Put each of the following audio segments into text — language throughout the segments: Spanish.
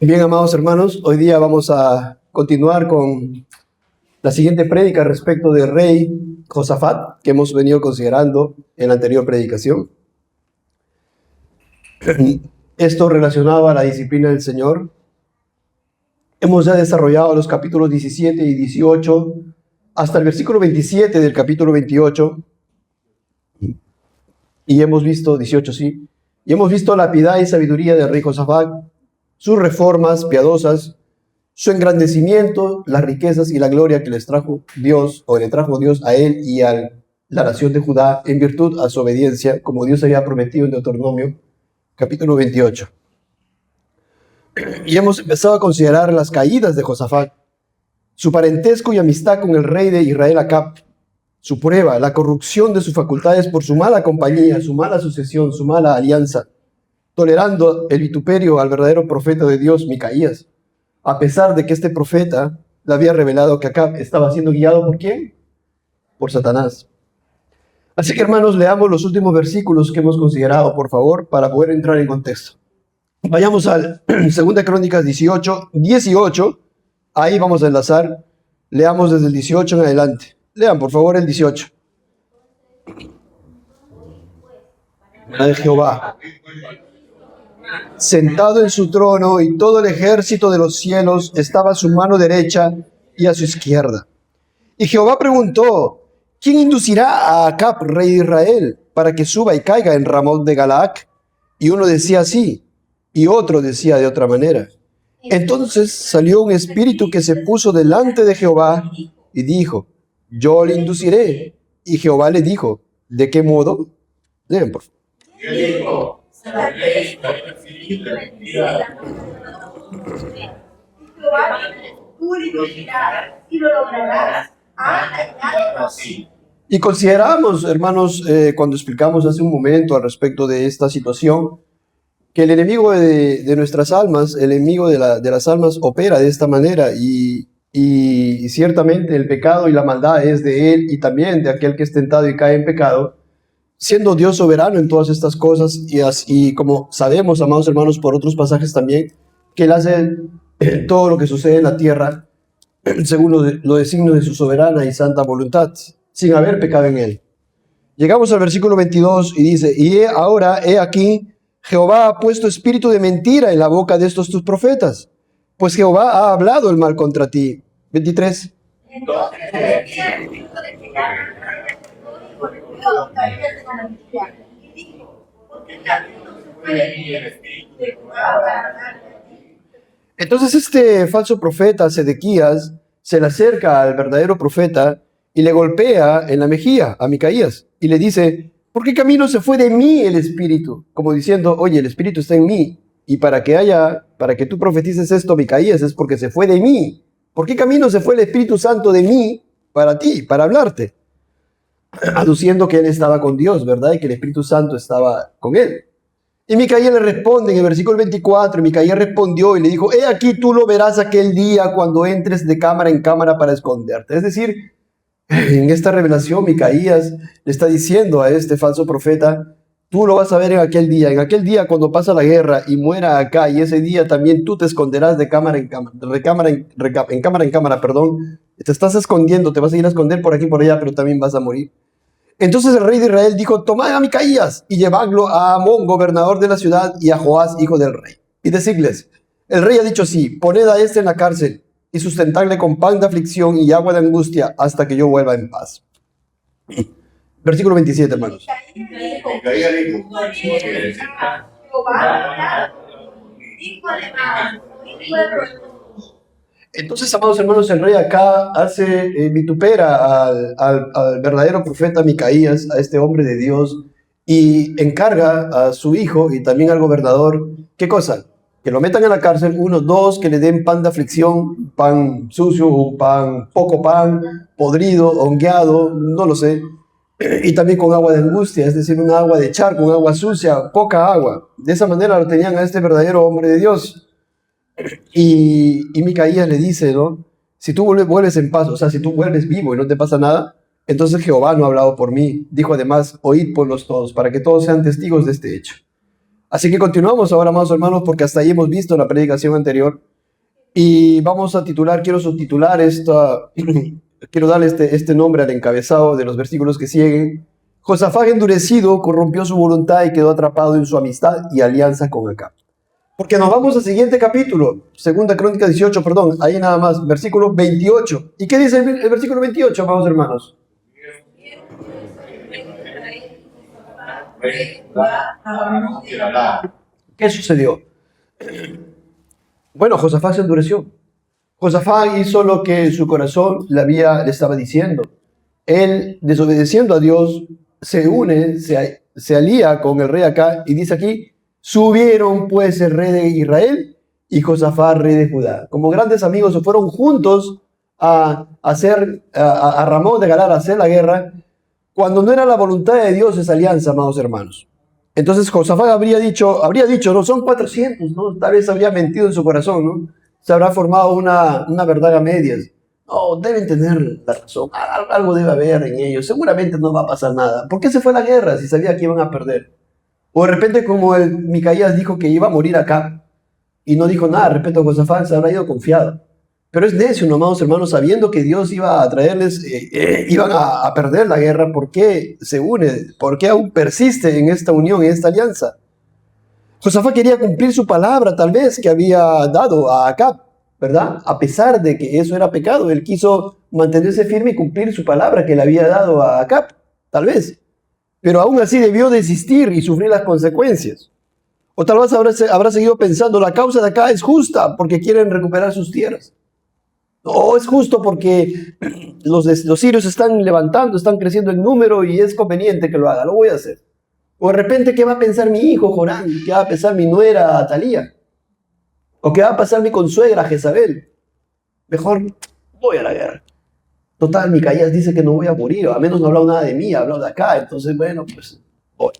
Bien, amados hermanos, hoy día vamos a continuar con la siguiente prédica respecto del rey Josafat, que hemos venido considerando en la anterior predicación. Esto relacionado a la disciplina del Señor. Hemos ya desarrollado los capítulos 17 y 18 hasta el versículo 27 del capítulo 28. Y hemos visto, 18 sí, y hemos visto la piedad y sabiduría del rey Josafat, sus reformas piadosas, su engrandecimiento, las riquezas y la gloria que les trajo Dios, o le trajo Dios a él y a la nación de Judá en virtud a su obediencia, como Dios había prometido en Deuteronomio, capítulo 28. Y hemos empezado a considerar las caídas de Josafat, su parentesco y amistad con el rey de Israel Acab, su prueba, la corrupción de sus facultades por su mala compañía, su mala sucesión, su mala alianza, tolerando el vituperio al verdadero profeta de Dios, Micaías, a pesar de que este profeta le había revelado que Acab estaba siendo guiado ¿por quién? Por Satanás. Así que, hermanos, leamos los últimos versículos que hemos considerado, por favor, para poder entrar en contexto. Vayamos al 2 Crónicas 18, ahí vamos a enlazar, leamos desde el 18 en adelante. Lean, por favor, el 18. De Jehová, sentado en su trono, y todo el ejército de los cielos estaba a su mano derecha y a su izquierda. Y Jehová preguntó: ¿quién inducirá a Acab, rey de Israel, para que suba y caiga en Ramot de Galaad? Y uno decía así, y otro decía de otra manera. Entonces salió un espíritu que se puso delante de Jehová y dijo: yo le induciré. Y Jehová le dijo: ¿de qué modo? Lean, por favor. Y consideramos, hermanos, cuando explicamos hace un momento al respecto de esta situación, que el enemigo de nuestras almas, el enemigo de las almas opera de esta manera y ciertamente el pecado y la maldad es de él y también de aquel que es tentado y cae en pecado, siendo Dios soberano en todas estas cosas y como sabemos, amados hermanos, por otros pasajes también, que él hace todo lo que sucede en la tierra según los designios de su soberana y santa voluntad, sin haber pecado en él. Llegamos al versículo 22 y dice: y ahora, he aquí, Jehová ha puesto espíritu de mentira en la boca de estos tus profetas, pues Jehová ha hablado el mal contra ti. 23. Entonces este falso profeta, Sedequías, se le acerca al verdadero profeta y le golpea en la mejilla a Micaías y le dice: ¿por qué camino se fue de mí el espíritu? Como diciendo: oye, el espíritu está en mí, y para que tú profetices esto, Micaías, es porque se fue de mí. ¿Por qué camino se fue el Espíritu Santo de mí para ti, para hablarte? Aduciendo que él estaba con Dios, ¿verdad? Y que el Espíritu Santo estaba con él. Y Micaías le responde en el versículo 24, Micaías respondió y le dijo: he aquí, tú lo verás aquel día cuando entres de cámara en cámara para esconderte. Es decir, en esta revelación Micaías le está diciendo a este falso profeta: tú lo vas a ver en aquel día cuando pasa la guerra y muera acá, y ese día también tú te esconderás de cámara en cámara, perdón. Te estás escondiendo, te vas a ir a esconder por aquí y por allá, pero también vas a morir. Entonces el rey de Israel dijo: tomad a Micaías y llevadlo a Amón, gobernador de la ciudad, y a Joás, hijo del rey, y decidles: el rey ha dicho así, poned a este en la cárcel y sustentadle con pan de aflicción y agua de angustia hasta que yo vuelva en paz. Versículo 27, hermanos. Entonces, amados hermanos, el rey acá vitupera al verdadero profeta Micaías, a este hombre de Dios, y encarga a su hijo y también al gobernador, ¿qué cosa? Que lo metan en la cárcel, uno, dos, que le den pan de aflicción, pan sucio, poco pan, podrido, hongueado, no lo sé, y también con agua de angustia, es decir, un agua de charco, un agua sucia, poca agua. De esa manera lo tenían a este verdadero hombre de Dios. Y Micaías le dice, ¿no? Si tú vuelves en paz, o sea, si tú vuelves vivo y no te pasa nada, entonces Jehová no ha hablado por mí. Dijo además: oíd pueblos todos, para que todos sean testigos de este hecho. Así que continuamos ahora, amados hermanos, porque hasta ahí hemos visto la predicación anterior. Y vamos a titular, quiero subtitular esta, quiero darle este nombre al encabezado de los versículos que siguen. Josafat, endurecido, corrompió su voluntad y quedó atrapado en su amistad y alianza con Acab. Porque nos vamos al siguiente capítulo, Segunda Crónica 18, perdón, ahí nada más, versículo 28. ¿Y qué dice el versículo 28, amados hermanos? ¿Qué sucedió? Bueno, Josafat se endureció. Josafat hizo lo que su corazón le estaba diciendo. Él, desobedeciendo a Dios, se une, se alía con el rey Acab y dice aquí, subieron pues el rey de Israel y Josafat, rey de Judá. Como grandes amigos se fueron juntos a Ramón de Galar a hacer la guerra, cuando no era la voluntad de Dios esa alianza, amados hermanos. Entonces Josafat habría dicho, no, son 400, ¿no? Tal vez habría mentido en su corazón, ¿no? Se habrá formado una verdad a medias. No, deben tener la razón, algo debe haber en ellos, seguramente no va a pasar nada. ¿Por qué se fue a la guerra si sabía que iban a perder? O de repente como el Micaías dijo que iba a morir acá y no dijo nada, de repente Josafat se habrá ido confiado. Pero es necio, ¿no, amados hermanos? Sabiendo que Dios iba a traerles, iban a perder la guerra, ¿por qué se une? ¿Por qué aún persiste en esta unión, en esta alianza? Josafat quería cumplir su palabra, tal vez, que había dado a Acab, ¿verdad? A pesar de que eso era pecado, él quiso mantenerse firme y cumplir su palabra que le había dado a Acab, tal vez. Pero aún así debió desistir y sufrir las consecuencias. O tal vez habrá seguido pensando, la causa de acá es justa porque quieren recuperar sus tierras. No, es justo porque los sirios están levantando, están creciendo en número y es conveniente que lo haga, lo voy a hacer. O de repente, ¿qué va a pensar mi hijo Jorán? ¿Qué va a pensar mi nuera Atalía? ¿O qué va a pasar mi consuegra Jezabel? Mejor voy a la guerra. Total, Micaías dice que no voy a morir, a menos no ha hablado nada de mí, ha hablado de acá, entonces bueno, pues voy.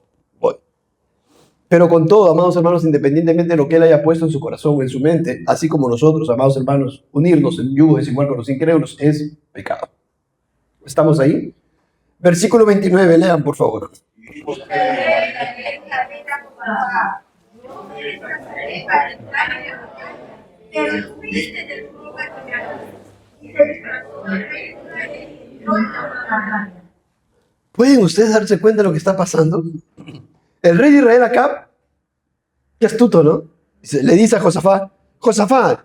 Pero con todo, amados hermanos, independientemente de lo que él haya puesto en su corazón o en su mente, así como nosotros, amados hermanos, unirnos en yugo desigual con los incrédulos es pecado. ¿Estamos ahí? Versículo 29, lean por favor. ¿Pueden ustedes darse cuenta de lo que está pasando? El rey de Israel Acab, qué astuto, ¿no? Le dice a Josafat, Josafat,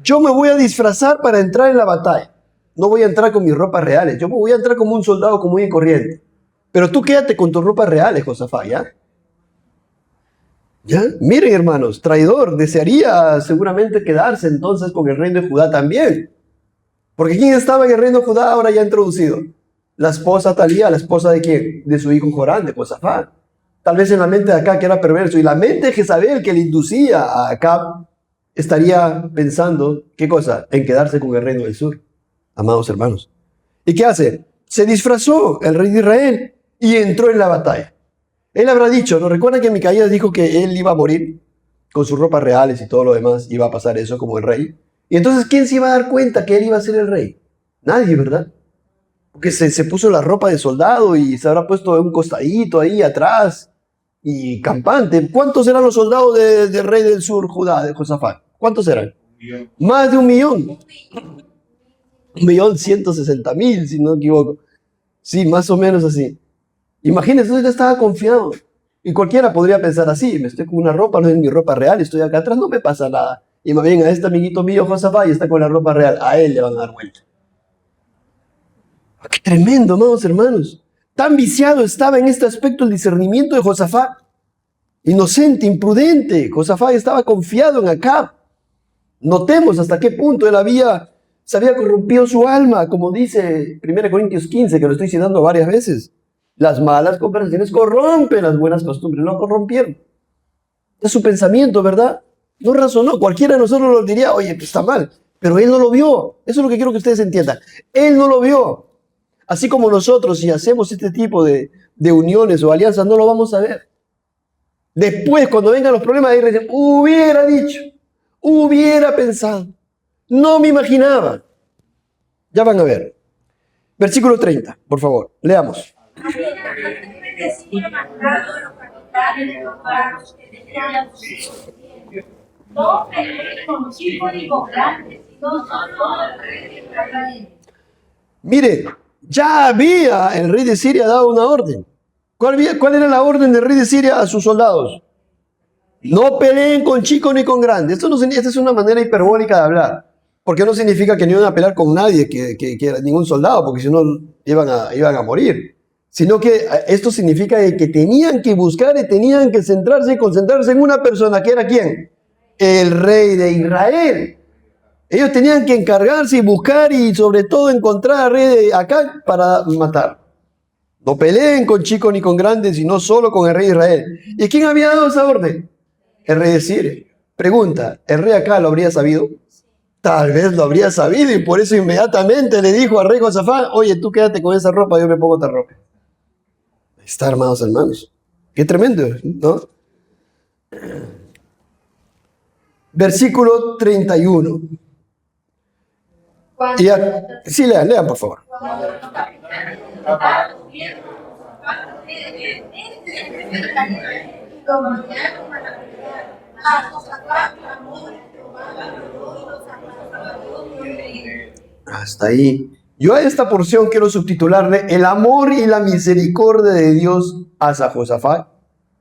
yo me voy a disfrazar para entrar en la batalla. No voy a entrar con mis ropas reales, yo me voy a entrar como un soldado común y corriente. Pero tú quédate con tus ropas reales, Josafat, ¿ya? ¿Ya? Miren, hermanos, traidor, desearía seguramente quedarse entonces con el reino de Judá también. Porque ¿quién estaba en el reino de Judá ahora ya introducido? La esposa Atalía, la esposa de quién? De su hijo Jorán, de Josafat. Tal vez en la mente de Acab que era perverso. Y la mente de Jezabel que le inducía a Acab estaría pensando, ¿qué cosa? En quedarse con el reino del sur, amados hermanos. ¿Y qué hace? Se disfrazó el rey de Israel y entró en la batalla. Él habrá dicho, ¿no? ¿Recuerdan que Micaías dijo que él iba a morir con sus ropas reales y todo lo demás? Iba a pasar eso como el rey. Y entonces, ¿quién se iba a dar cuenta que él iba a ser el rey? Nadie, ¿verdad? Porque se puso la ropa de soldado y se habrá puesto un costadito ahí atrás y campante. ¿Cuántos eran los soldados del rey del sur, Judá, de Josafat? ¿Cuántos eran? Más de 1.000.000. 1.160.000, si no me equivoco. Sí, más o menos así. Imagínense, él estaba confiado. Y cualquiera podría pensar así, me estoy con una ropa, no es mi ropa real, estoy acá atrás, no me pasa nada. Y más bien a este amiguito mío, Josafat, y está con la ropa real, a él le van a dar vuelta. ¡Qué tremendo, amados hermanos! Tan viciado estaba en este aspecto el discernimiento de Josafat. Inocente, imprudente. Josafat estaba confiado en Acab. Notemos hasta qué punto él se había corrompido su alma, como dice 1 Corintios 15, que lo estoy citando varias veces. Las malas conversaciones corrompen las buenas costumbres, lo corrompieron. Es su pensamiento, ¿verdad? No razonó. Cualquiera de nosotros lo diría, oye, pues está mal. Pero él no lo vio. Eso es lo que quiero que ustedes entiendan. Él no lo vio. Así como nosotros, si hacemos este tipo de uniones o alianzas, no lo vamos a ver. Después, cuando vengan los problemas, ahí dicen, hubiera dicho, hubiera pensado, no me imaginaba. Ya van a ver. Versículo 30, por favor, leamos. No peleen con chicos ni con grandes, sino solo con el rey de Israel. Mire, ya había el rey de Siria dado una orden. ¿Cuál era la orden del rey de Siria a sus soldados? No peleen con chicos ni con grandes. Esta es una manera hiperbólica de hablar. Porque no significa que no iban a pelear con nadie, que ningún soldado, porque si no iban a morir. Sino que esto significa que tenían que buscar y tenían que centrarse y concentrarse en una persona, que era ¿quién? El rey de Israel. Ellos tenían que encargarse y buscar y sobre todo encontrar al rey de Acab para matar. No peleen con chicos ni con grandes, sino solo con el rey de Israel. ¿Y quién había dado esa orden? El rey de Siria. Pregunta, ¿el rey acá lo habría sabido? Tal vez lo habría sabido y por eso inmediatamente le dijo al rey Josafat: oye, tú quédate con esa ropa, yo me pongo otra ropa. Está, armados hermanos. Qué tremendo, ¿no? Versículo 31. Sí, lean, por favor. Hasta ahí. Yo a esta porción quiero subtitularle: el amor y la misericordia de Dios hacia Josafat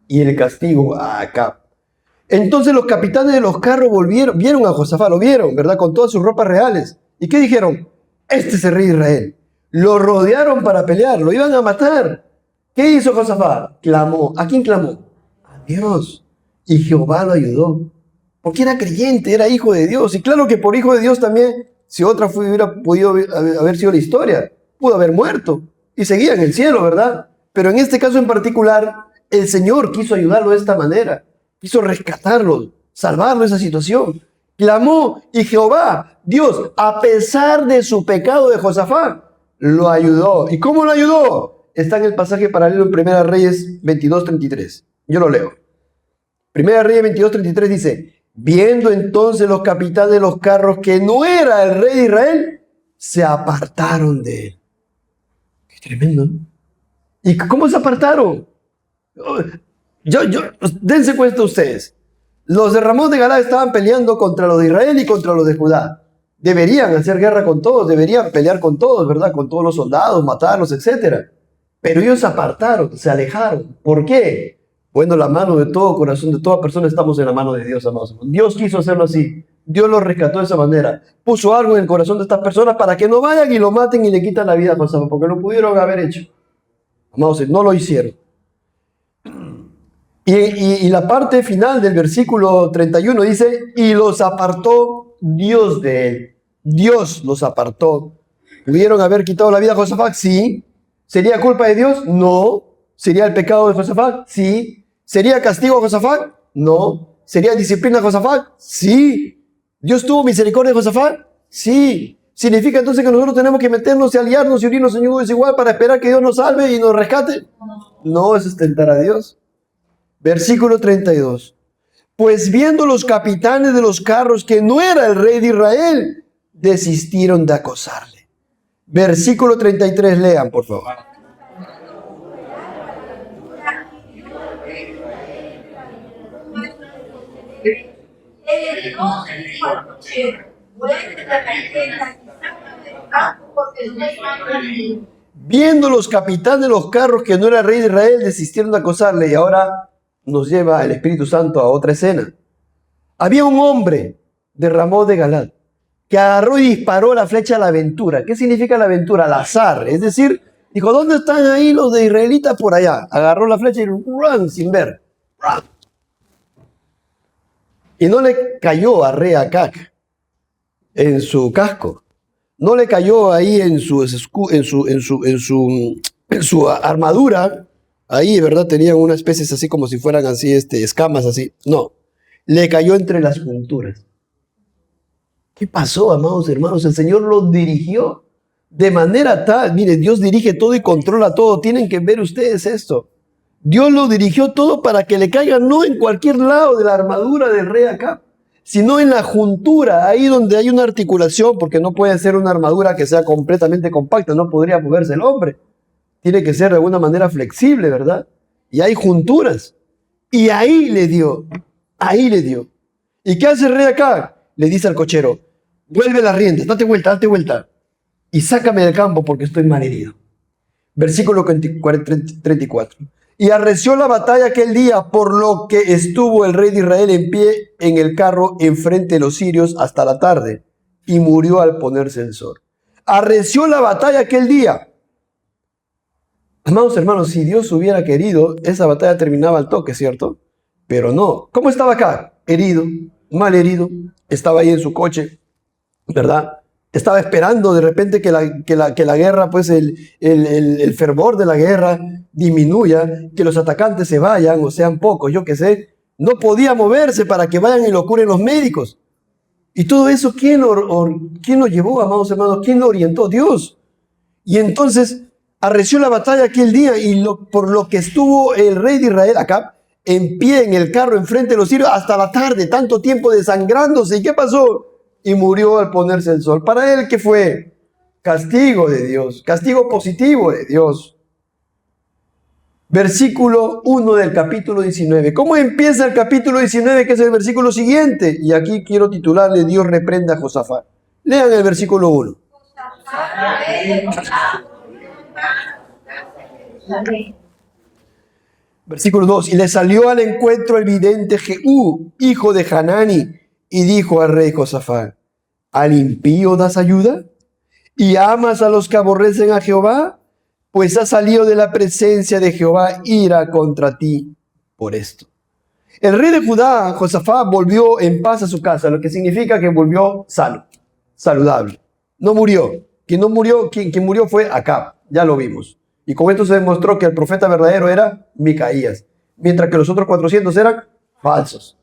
y el castigo a Acab. Entonces los capitanes de los carros vieron a Josafat, lo vieron, ¿verdad? Con todas sus ropas reales. ¿Y qué dijeron? Este es el rey de Israel. Lo rodearon para pelear, lo iban a matar. ¿Qué hizo Josafat? Clamó. ¿A quién clamó? A Dios. Y Jehová lo ayudó. Porque era creyente, era hijo de Dios. Y claro que por hijo de Dios también, si otra hubiera podido haber sido la historia, pudo haber muerto. Y seguía en el cielo, ¿verdad? Pero en este caso en particular, el Señor quiso ayudarlo de esta manera. Quiso rescatarlo, salvarlo de esa situación. Clamó y Jehová, Dios, a pesar de su pecado de Josafat, lo ayudó. ¿Y cómo lo ayudó? Está en el pasaje paralelo en 1 Reyes 22:33. Yo lo leo. 1 Reyes 22:33 dice: viendo entonces los capitanes de los carros que no era el rey de Israel, se apartaron de él. Qué tremendo, ¿no? ¿Y cómo se apartaron? Dense cuenta ustedes. Los de Ramón de Galad estaban peleando contra los de Israel y contra los de Judá. Deberían hacer guerra con todos, deberían pelear con todos, ¿verdad? Con todos los soldados, matarlos, etc. Pero ellos se apartaron, se alejaron. ¿Por qué? Bueno, la mano de todo corazón, de toda persona, estamos en la mano de Dios, amados. Dios quiso hacerlo así. Dios los rescató de esa manera. Puso algo en el corazón de estas personas para que no vayan y lo maten y le quitan la vida a Josafat, porque lo pudieron haber hecho. Amados, no lo hicieron. Y la parte final del versículo 31 dice: y los apartó Dios de él. Dios los apartó. ¿Pudieron haber quitado la vida a Josafat? Sí. ¿Sería culpa de Dios? No. ¿Sería el pecado de Josafat? Sí. ¿Sería castigo a Josafat? No. ¿Sería disciplina a Josafat? Sí. ¿Dios tuvo misericordia de Josafat? Sí. ¿Significa entonces que nosotros tenemos que meternos y aliarnos y unirnos en yugo desigual para esperar que Dios nos salve y nos rescate? No, eso es tentar a Dios. Versículo 32. Pues viendo los capitanes de los carros que no era el rey de Israel, desistieron de acosarle. Versículo 33, lean, por favor. Viendo los capitanes de los carros que no era el rey de Israel, desistieron de acosarle. Y ahora nos lleva el Espíritu Santo a otra escena. Había un hombre de Ramón de Galad que agarró y disparó la flecha a la aventura. ¿Qué significa la aventura? Al azar. Es decir, dijo: ¿dónde están ahí los de israelitas? Por allá. Agarró la flecha y ¡run! Sin ver. ¡Run! Y no le cayó a rey Acab en su casco. No le cayó ahí en su armadura. Ahí, ¿verdad? Tenían unas especies así como si fueran así, escamas así. No. Le cayó entre las junturas. ¿Qué pasó, amados hermanos? El Señor los dirigió de manera tal. Mire, Dios dirige todo y controla todo. Tienen que ver ustedes esto. Dios lo dirigió todo para que le caiga no en cualquier lado de la armadura del rey Acab, sino en la juntura, ahí donde hay una articulación, porque no puede ser una armadura que sea completamente compacta, no podría moverse el hombre. Tiene que ser de alguna manera flexible, ¿verdad? Y hay junturas. Y ahí le dio. ¿Y qué hace el rey acá? Le dice al cochero, vuelve las riendas, date vuelta, y sácame del campo porque estoy malherido. Versículo 34. Y arreció la batalla aquel día, por lo que estuvo el rey de Israel en pie en el carro enfrente de los sirios hasta la tarde, y murió al ponerse el sol. Arreció la batalla aquel día. Amados hermanos, si Dios hubiera querido, esa batalla terminaba al toque, ¿cierto? Pero no. ¿Cómo estaba acá? Herido, mal herido, estaba ahí en su coche, ¿verdad? Estaba esperando de repente que la guerra, pues el fervor de la guerra disminuya, que los atacantes se vayan o sean pocos, yo qué sé. No podía moverse para que vayan y lo curen los médicos. Y todo eso, ¿quién lo llevó, amados hermanos? ¿Quién lo orientó? Dios. Y entonces arreció la batalla aquel día y por lo que estuvo el rey de Israel acá, en pie en el carro enfrente de los sirios hasta la tarde, tanto tiempo desangrándose. ¿Y qué pasó? Y murió al ponerse el sol. Para él, ¿qué fue? Castigo de Dios, castigo positivo de Dios. Versículo 1 del capítulo 19. ¿Cómo empieza el capítulo 19, que es el versículo siguiente? Y aquí quiero titularle Dios reprenda a Josafat. Lean el versículo 1. Versículo 2. Y le salió al encuentro el vidente Jehú, hijo de Hanani, y dijo al rey Josafat: ¿al impío das ayuda? ¿Y amas a los que aborrecen a Jehová? Pues ha salido de la presencia de Jehová ira contra ti por esto. El rey de Judá, Josafat, volvió en paz a su casa, lo que significa que volvió sano, saludable. No murió. Quien murió fue Acab, ya lo vimos. Y con esto se demostró que el profeta verdadero era Micaías, mientras que los otros 400 eran falsos,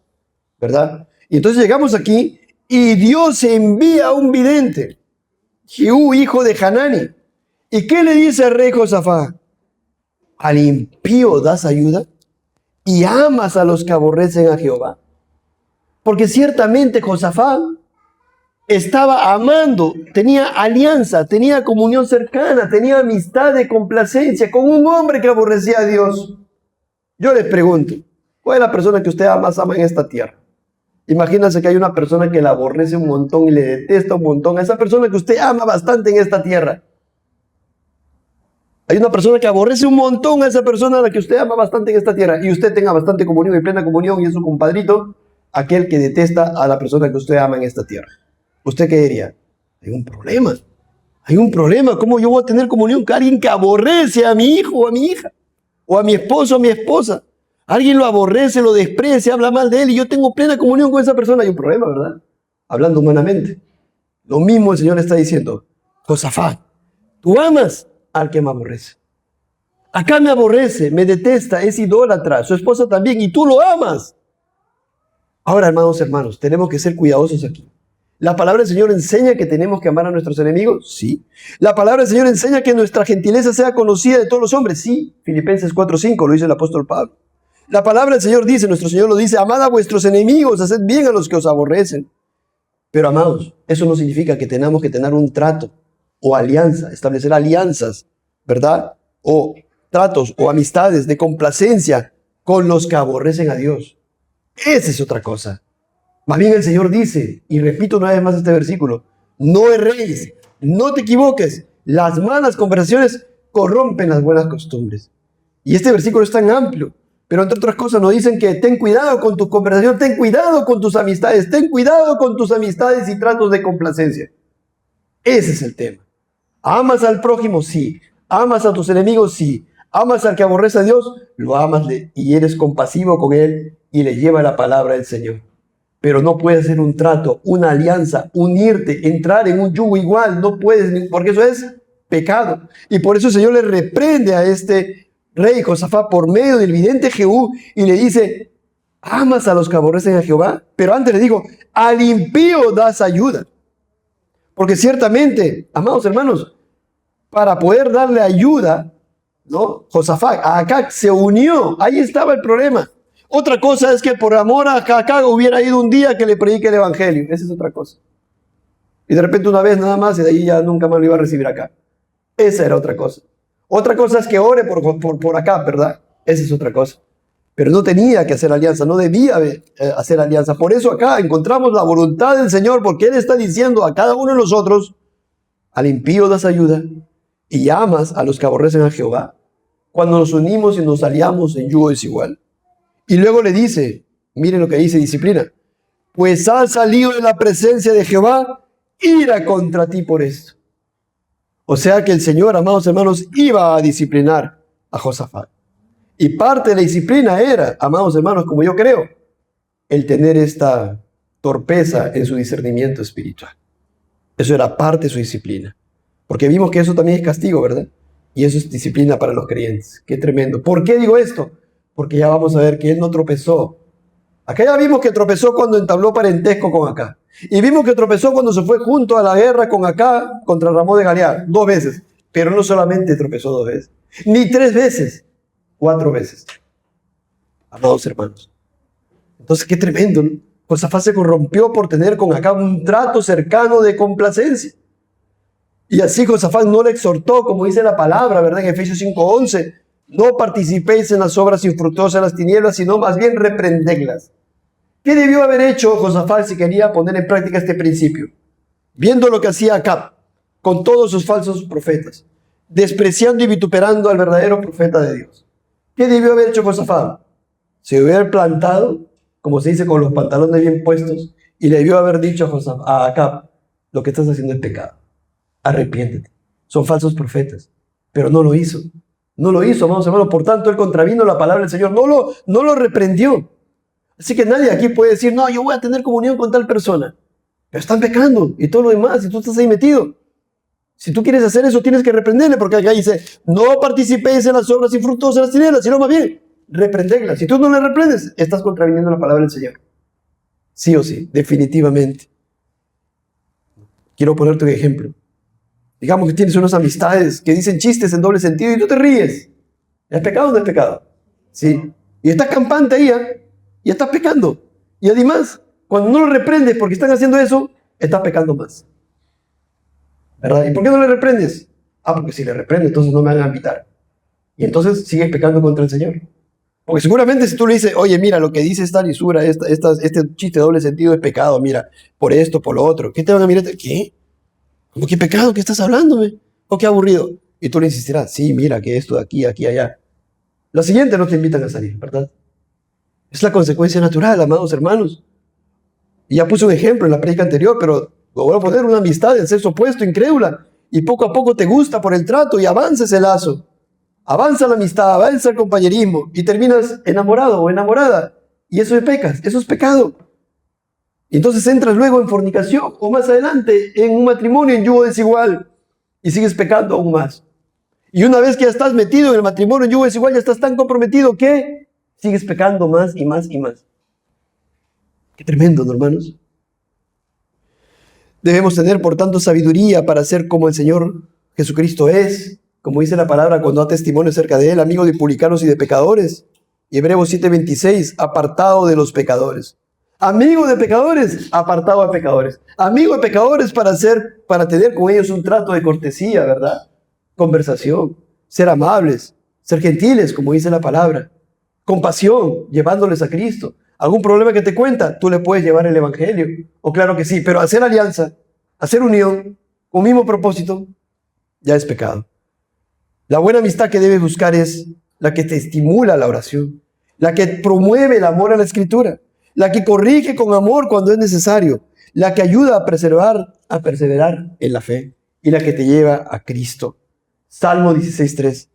¿verdad? Y entonces llegamos aquí y Dios envía a un vidente, Jehú, hijo de Hanani. ¿Y qué le dice al rey Josafat? ¿Al impío das ayuda? ¿Y amas a los que aborrecen a Jehová? Porque ciertamente Josafat estaba amando, tenía alianza, tenía comunión cercana, tenía amistad de complacencia con un hombre que aborrecía a Dios. Yo les pregunto, ¿cuál es la persona que usted más ama en esta tierra? Imagínense que hay una persona que la aborrece un montón y le detesta un montón a esa persona que usted ama bastante en esta tierra. Hay una persona que aborrece un montón a esa persona a la que usted ama bastante en esta tierra y usted tenga bastante comunión y plena comunión y es su compadrito, aquel que detesta a la persona que usted ama en esta tierra. ¿Usted qué diría? Hay un problema. Hay un problema. ¿Cómo yo voy a tener comunión con alguien que aborrece a mi hijo o a mi hija? O a mi esposo o a mi esposa. Alguien lo aborrece, lo desprecia, habla mal de él y yo tengo plena comunión con esa persona. Hay un problema, ¿verdad? Hablando humanamente. Lo mismo el Señor está diciendo. Josafat, tú amas al que me aborrece. Acá me aborrece, me detesta, es idólatra, su esposa también, y tú lo amas. Ahora, hermanos, tenemos que ser cuidadosos aquí. ¿La palabra del Señor enseña que tenemos que amar a nuestros enemigos? Sí. ¿La palabra del Señor enseña que nuestra gentileza sea conocida de todos los hombres? Sí. Filipenses 4:5, lo dice el apóstol Pablo. La palabra del Señor dice, nuestro Señor lo dice, amad a vuestros enemigos, haced bien a los que os aborrecen. Pero, amados, eso no significa que tenemos que tener un trato o alianza, establecer alianzas, ¿verdad? O tratos o amistades de complacencia con los que aborrecen a Dios. Esa es otra cosa. Más bien el Señor dice, y repito una vez más este versículo, no erréis, no te equivoques, las malas conversaciones corrompen las buenas costumbres. Y este versículo es tan amplio, pero entre otras cosas nos dicen que ten cuidado con tu conversación, ten cuidado con tus amistades, ten cuidado con tus amistades y tratos de complacencia. Ese es el tema. ¿Amas al prójimo? Sí. ¿Amas a tus enemigos? Sí. ¿Amas al que aborrece a Dios? Lo amas y eres compasivo con él y le lleva la palabra del Señor. Pero no puedes hacer un trato, una alianza, unirte, entrar en un yugo igual. No puedes, porque eso es pecado. Y por eso el Señor le reprende a este rey Josafat por medio del vidente Jehú y le dice, ¿amas a los que aborrecen a Jehová? Pero antes le digo, al impío das ayuda. Porque ciertamente, amados hermanos, para poder darle ayuda, ¿no? Josafat, a Acab se unió. Ahí estaba el problema. Otra cosa es que por amor a Acab hubiera ido un día que le predique el evangelio. Esa es otra cosa. Y de repente una vez nada más y de ahí ya nunca más lo iba a recibir acá. Esa era otra cosa. Otra cosa es que ore por Acab, ¿verdad? Esa es otra cosa. pero no tenía que hacer alianza, no debía hacer alianza. Por eso acá encontramos la voluntad del Señor, porque Él está diciendo a cada uno de nosotros: al impío das ayuda y amas a los que aborrecen a Jehová, cuando nos unimos y nos aliamos en yugo desigual. Y luego le dice, miren lo que dice, disciplina: pues has salido de la presencia de Jehová, ira contra ti por esto. O sea que el Señor, amados hermanos, iba a disciplinar a Josafat. Y parte de la disciplina era, amados hermanos, como yo creo, el tener esta torpeza en su discernimiento espiritual. Eso era parte de su disciplina. Porque vimos que eso también es castigo, ¿verdad? Y eso es disciplina para los creyentes. Qué tremendo. ¿Por qué digo esto? Porque ya vamos a ver que él no tropezó. Acá ya vimos que tropezó cuando entabló parentesco con Acá. Y vimos que tropezó cuando se fue junto a la guerra con Acá contra Ramón de Galead, 2 veces. Pero no solamente tropezó 2 veces, ni 3 veces, 4 veces. Amados hermanos. Entonces, qué tremendo, ¿no? Josafat se corrompió por tener con Acá un trato cercano de complacencia. Y así Josafat no le exhortó, como dice la palabra, ¿verdad? En Efesios 5:11, no participéis en las obras infructuosas de las tinieblas, sino más bien reprendedlas. ¿Qué debió haber hecho Josafat si quería poner en práctica este principio? Viendo lo que hacía Acab con todos sus falsos profetas, despreciando y vituperando al verdadero profeta de Dios. ¿Qué debió haber hecho Josafat? Se hubiera plantado, como se dice, con los pantalones bien puestos, y le debió haber dicho a Acab: lo que estás haciendo es pecado, arrepiéntete. Son falsos profetas. Pero no lo hizo. No lo hizo, amados hermanos. Por tanto, él contravino la palabra del Señor. No lo reprendió. Así que nadie aquí puede decir: no, yo voy a tener comunión con tal persona. Pero están pecando y todo lo demás, y tú estás ahí metido. Si tú quieres hacer eso, tienes que reprenderle, porque acá dice: no participéis en las obras infructuosas de las tinieblas, sino más bien reprenderlas. Si tú no le reprendes, estás contraviniendo la palabra del Señor. Sí o sí, definitivamente. Quiero ponerte un ejemplo. Digamos que tienes unas amistades que dicen chistes en doble sentido y tú te ríes. ¿Es pecado o no es pecado? Sí. Y estás campante ahí, y estás pecando. Y además, cuando no lo reprendes porque están haciendo eso, estás pecando más. ¿Verdad? ¿Y por qué no le reprendes? Porque si le reprendo, entonces no me van a invitar. Y entonces sigues pecando contra el Señor. Porque seguramente si tú le dices: oye, mira, lo que dice esta lisura, este chiste de doble sentido es pecado, mira, por esto, por lo otro. ¿Qué te van a mirar? ¿Qué? ¿Cómo qué pecado? ¿Qué estás hablando? ¿O qué aburrido? Y tú le insistirás: sí, mira, que esto de aquí, aquí, allá. Lo siguiente no te invitan a salir, ¿verdad? Es la consecuencia natural, amados hermanos. Y ya puse un ejemplo en la prédica anterior, pero lo voy a poner: una amistad del sexo opuesto, incrédula, y poco a poco te gusta por el trato y avanza ese lazo. Avanza la amistad, avanza el compañerismo y terminas enamorado o enamorada. Y eso es pecas, eso es pecado. Y entonces entras luego en fornicación o más adelante en un matrimonio en yugo desigual y sigues pecando aún más. Y una vez que ya estás metido en el matrimonio en yugo desigual, ya estás tan comprometido que sigues pecando más y más y más. Qué tremendo, ¿no, hermanos? Debemos tener, por tanto, sabiduría para ser como el Señor Jesucristo es, como dice la palabra cuando da testimonio acerca de Él, amigo de publicanos y de pecadores. Y Hebreos 7:26, apartado de los pecadores. Amigo de pecadores, apartado de pecadores. Amigo de pecadores para tener con ellos un trato de cortesía, ¿verdad? Conversación, ser amables, ser gentiles, como dice la palabra. Compasión, llevándoles a Cristo. ¿Algún problema que te cuenta? Tú le puedes llevar el evangelio. O claro que sí, pero hacer alianza, hacer unión, con mismo propósito, ya es pecado. La buena amistad que debes buscar es la que te estimula la oración, la que promueve el amor a la Escritura, la que corrige con amor cuando es necesario, la que ayuda a perseverar en la fe y la que te lleva a Cristo. Salmo 16:3.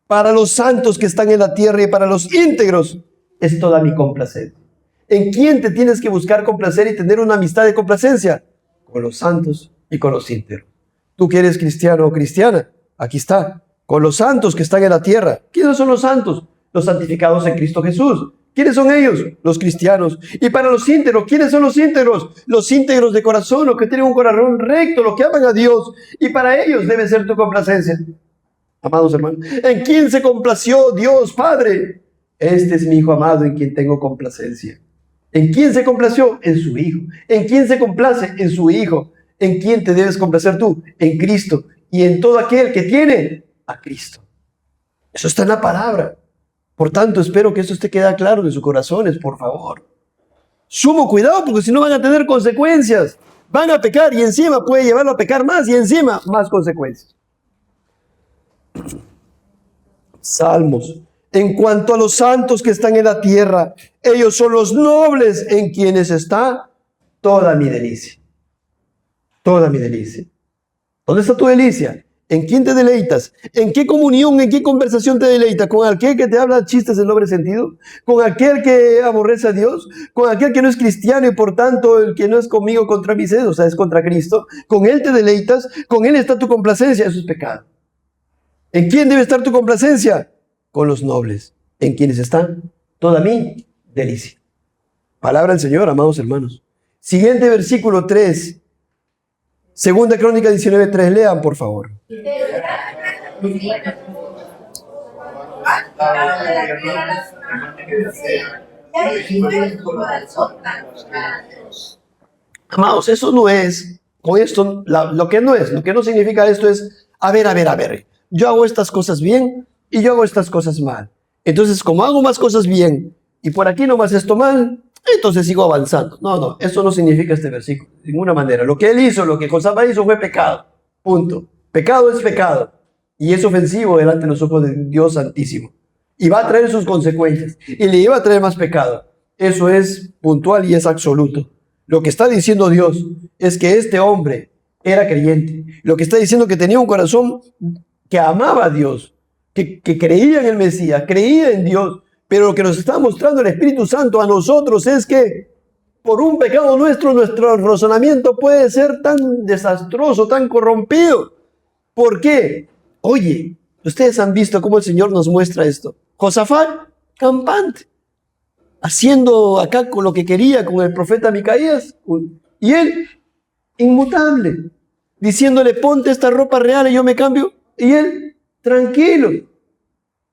Para los santos que están en la tierra y para los íntegros es toda mi complacencia. ¿En quién te tienes que buscar complacer y tener una amistad de complacencia? Con los santos y con los íntegros. Tú que eres cristiano o cristiana, aquí está. Con los santos que están en la tierra. ¿Quiénes son los santos? Los santificados en Cristo Jesús. ¿Quiénes son ellos? Los cristianos. Y para los íntegros, ¿quiénes son los íntegros? Los íntegros de corazón, los que tienen un corazón recto, los que aman a Dios. Y para ellos debe ser tu complacencia. Amados hermanos, ¿en quién se complació Dios Padre? Este es mi Hijo amado en quien tengo complacencia. ¿En quién se complació? En su Hijo. ¿En quién se complace? En su Hijo. ¿En quién te debes complacer tú? En Cristo. Y en todo aquel que tiene a Cristo. Eso está en la palabra. Por tanto, espero que esto esté queda claro de sus corazones, por favor. Sumo cuidado, porque si no van a tener consecuencias. Van a pecar y encima puede llevarlo a pecar más y encima más consecuencias. Salmos. En cuanto a los santos que están en la tierra, ellos son los nobles en quienes está toda mi delicia. Toda mi delicia. ¿Dónde está tu delicia? ¿En quién te deleitas? ¿En qué comunión, en qué conversación te deleitas? ¿Con aquel que te habla chistes en doble sentido? ¿Con aquel que aborrece a Dios? ¿Con aquel que no es cristiano y por tanto el que no es conmigo contra mis dedos, o sea, es contra Cristo? ¿Con él te deleitas? ¿Con él está tu complacencia? Eso es pecado. ¿En quién debe estar tu complacencia? Con los nobles, en quienes está toda mi delicia. Palabra del Señor, amados hermanos. Siguiente versículo 3. Segunda Crónica 19:3. Lean, por favor. Amados, eso no es, con esto, lo que no significa esto es, a ver, yo hago estas cosas bien y yo hago estas cosas mal. Entonces, como hago más cosas bien y por aquí nomás esto mal, entonces sigo avanzando. No, eso no significa este versículo, de ninguna manera. Lo que él hizo, lo que Josafat hizo fue pecado, punto. Pecado es pecado y es ofensivo delante de los ojos de Dios Santísimo. Y va a traer sus consecuencias y le iba a traer más pecado. Eso es puntual y es absoluto. Lo que está diciendo Dios es que este hombre era creyente. Lo que está diciendo que tenía un corazón que amaba a Dios, que creía en el Mesías, creía en Dios. Pero lo que nos está mostrando el Espíritu Santo a nosotros es que por un pecado nuestro razonamiento puede ser tan desastroso, tan corrompido. ¿Por qué? Oye, ustedes han visto cómo el Señor nos muestra esto. Josafat, campante, haciendo acá con lo que quería con el profeta Micaías, y él, inmutable, diciéndole, ponte esta ropa real y yo me cambio, y él, tranquilo.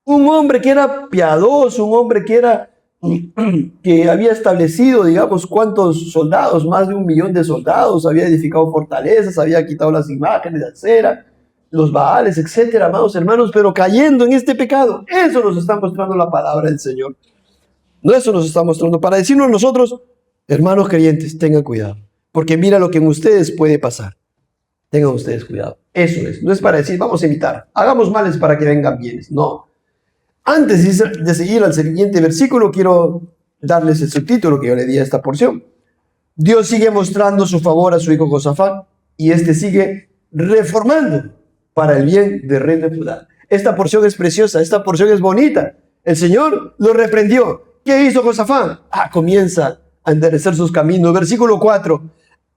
Un hombre que era piadoso, un hombre que había establecido, digamos, cuántos soldados, más de 1 millón de soldados, había edificado fortalezas, había quitado las imágenes de acera, los baales, etcétera, amados hermanos, pero cayendo en este pecado. Eso nos está mostrando la palabra del Señor. No, eso nos está mostrando para decirnos nosotros, hermanos creyentes, tengan cuidado, porque mira lo que en ustedes puede pasar. Tengan ustedes cuidado. Eso es. No es para decir, vamos a imitar, hagamos males para que vengan bienes. No. Antes de seguir al siguiente versículo, quiero darles el subtítulo que yo le di a esta porción. Dios sigue mostrando su favor a su hijo Josafat y este sigue reformando para el bien del rey de Judá. Esta porción es preciosa, esta porción es bonita. El Señor lo reprendió. ¿Qué hizo Josafat? Comienza a enderezar sus caminos. Versículo 4.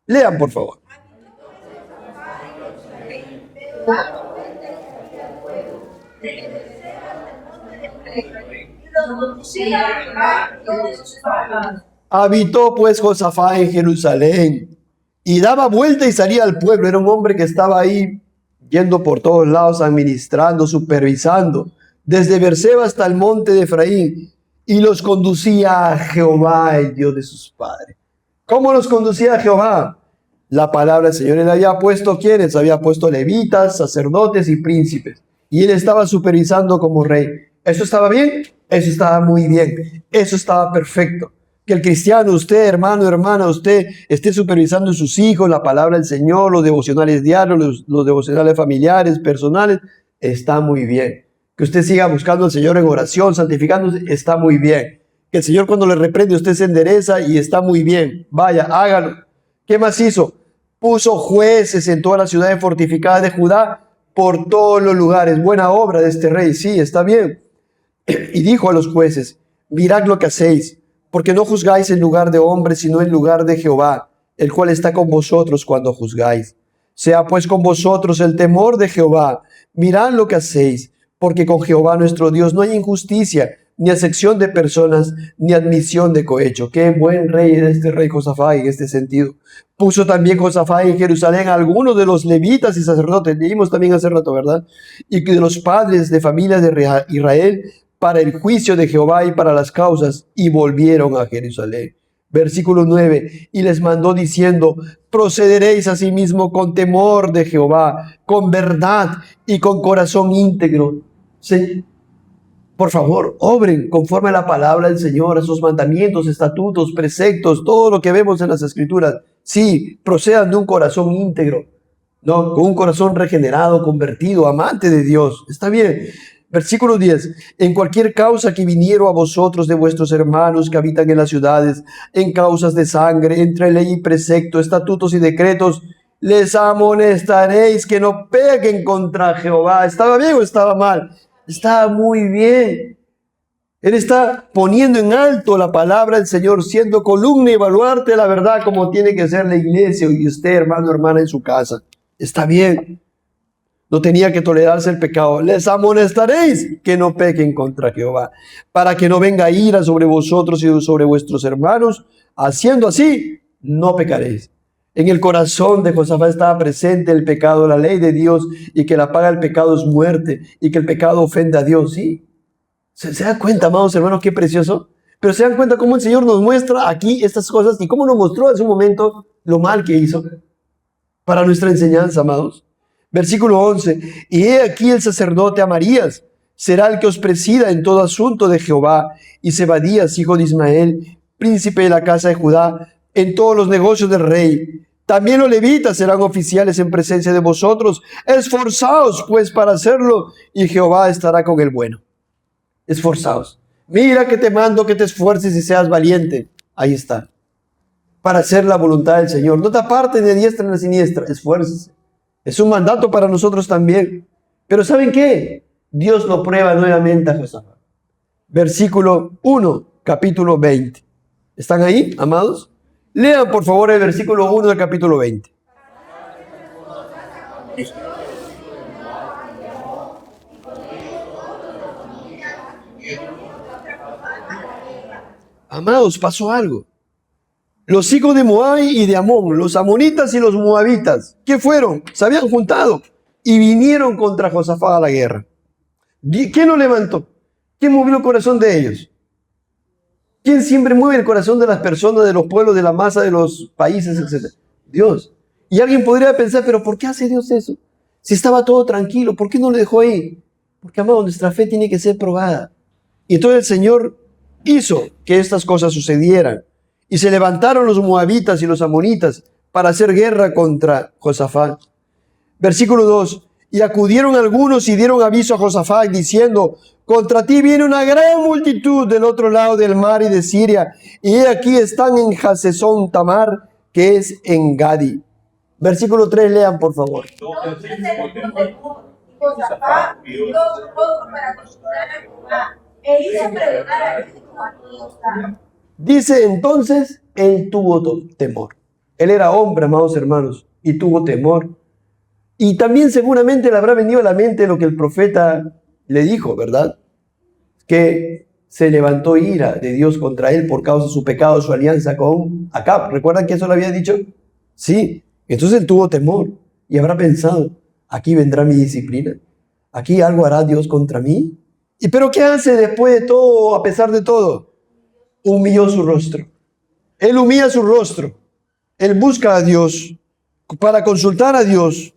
Lean, por favor. Habitó pues Josafat en Jerusalén y daba vuelta y salía al pueblo. Era un hombre que estaba ahí yendo por todos lados, administrando, supervisando, desde Berseba hasta el monte de Efraín, y los conducía a Jehová, el Dios de sus padres. ¿Cómo los conducía a Jehová? La palabra del Señor. Él había puesto, ¿quiénes? Había puesto levitas, sacerdotes y príncipes, y él estaba supervisando como rey. ¿Eso estaba bien? Eso estaba muy bien. Eso estaba perfecto. Que el cristiano, usted, hermano, hermana, usted esté supervisando a sus hijos, la palabra del Señor, los devocionales diarios, los devocionales familiares, personales, está muy bien. Que usted siga buscando al Señor en oración, santificándose, está muy bien. Que el Señor cuando le reprende, usted se endereza y está muy bien. Vaya, hágalo. ¿Qué más hizo? Puso jueces en todas las ciudades fortificadas de Judá, por todos los lugares. Buena obra de este rey, sí, está bien. Y dijo a los jueces, mirad lo que hacéis, porque no juzgáis en lugar de hombres, sino en lugar de Jehová, el cual está con vosotros cuando juzgáis. Sea pues con vosotros el temor de Jehová. Mirad lo que hacéis, porque con Jehová nuestro Dios no hay injusticia, ni acepción de personas, ni admisión de cohecho. Qué buen rey es este rey Josafat en este sentido. Puso también Josafat en Jerusalén a algunos de los levitas y sacerdotes, leímos también hace rato, ¿verdad? Y de los padres de familias de Israel, para el juicio de Jehová y para las causas, y volvieron a Jerusalén. Versículo 9, y les mandó diciendo, procederéis asimismo con temor de Jehová, con verdad y con corazón íntegro. Por favor, obren conforme a la palabra del Señor, a sus mandamientos, estatutos, preceptos, todo lo que vemos en las Escrituras. Sí, procedan de un corazón íntegro, ¿no? Con un corazón regenerado, convertido, amante de Dios. Está bien. Versículo 10. En cualquier causa que viniero a vosotros de vuestros hermanos que habitan en las ciudades, en causas de sangre, entre ley y precepto, estatutos y decretos, les amonestaréis que no pequen contra Jehová. ¿Estaba bien o estaba mal? Estaba muy bien. Él está poniendo en alto la palabra del Señor, siendo columna y baluarte de la verdad como tiene que ser la iglesia y usted, hermano, hermana, en su casa. Está bien. No tenía que tolerarse el pecado. Les amonestaréis que no pequen contra Jehová, para que no venga ira sobre vosotros y sobre vuestros hermanos. Haciendo así, no pecaréis. En el corazón de Josafat estaba presente el pecado, la ley de Dios, y que la paga del pecado es muerte, y que el pecado ofende a Dios. Sí. ¿Se dan cuenta, amados hermanos, qué precioso? Pero se dan cuenta cómo el Señor nos muestra aquí estas cosas y cómo nos mostró en su momento lo mal que hizo para nuestra enseñanza, amados. Versículo 11. Y he aquí el sacerdote Amarías será el que os presida en todo asunto de Jehová, y Zebadías, hijo de Ismael, príncipe de la casa de Judá, en todos los negocios del rey. También los levitas serán oficiales en presencia de vosotros. Esforzaos pues para hacerlo, y Jehová estará con el bueno. Esforzaos. Mira que te mando que te esfuerces y seas valiente. Ahí está. Para hacer la voluntad del Señor. No te apartes de diestra ni de siniestra. Esfuércese. Es un mandato para nosotros también. Pero ¿saben qué? Dios lo prueba nuevamente a Josafat. Versículo 1, capítulo 20. ¿Están ahí, amados? Lean por favor el versículo 1 del capítulo 20. Amados, pasó algo. Los hijos de Moab y de Amón, los amonitas y los moabitas, ¿qué fueron? Se habían juntado y vinieron contra Josafat a la guerra. ¿Quién lo levantó? ¿Quién movió el corazón de ellos? ¿Quién siempre mueve el corazón de las personas, de los pueblos, de la masa, de los países, etcétera? Dios. Y alguien podría pensar, pero ¿por qué hace Dios eso? Si estaba todo tranquilo, ¿por qué no le dejó ahí? Porque, amado, nuestra fe tiene que ser probada. Y entonces el Señor hizo que estas cosas sucedieran. Y se levantaron los moabitas y los amonitas para hacer guerra contra Josafat. Versículo 2. Y acudieron algunos y dieron aviso a Josafat diciendo: contra ti viene una gran multitud del otro lado del mar y de Siria, y aquí están en Hasezón Tamar, que es en Gadi. Versículo 3, lean por favor. Dice entonces, él tuvo temor. Él era hombre, amados hermanos, y tuvo temor. Y también seguramente le habrá venido a la mente lo que el profeta le dijo, ¿verdad? Que se levantó ira de Dios contra él por causa de su pecado, su alianza con Acab. ¿Recuerdan que eso lo había dicho? Sí. Entonces él tuvo temor y habrá pensado: aquí vendrá mi disciplina. Aquí algo hará Dios contra mí. ¿Y pero qué hace después de todo, a pesar de todo? Humilló su rostro. Él humilla su rostro. Él busca a Dios para consultar a Dios.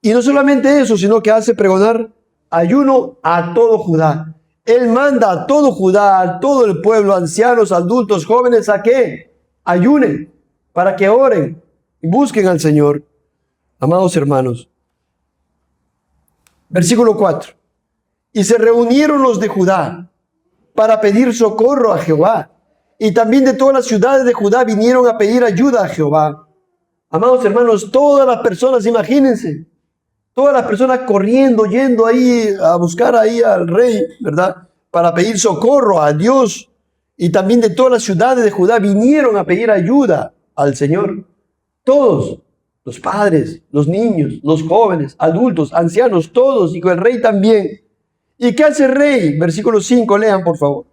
Y no solamente eso, sino que hace pregonar ayuno a todo Judá. Él manda a todo Judá, a todo el pueblo, ancianos, adultos, jóvenes, ¿a qué? Ayunen, para que oren y busquen al Señor. Amados hermanos. Versículo 4. Y se reunieron los de Judá para pedir socorro a Jehová. Y también de todas las ciudades de Judá vinieron a pedir ayuda a Jehová. Amados hermanos, todas las personas, imagínense, todas las personas corriendo, yendo ahí a buscar ahí al rey, ¿verdad? Para pedir socorro a Dios. Y también de todas las ciudades de Judá vinieron a pedir ayuda al Señor. Todos, los padres, los niños, los jóvenes, adultos, ancianos, todos, y con el rey también. ¿Y qué hace el rey? Versículo 5, lean por favor.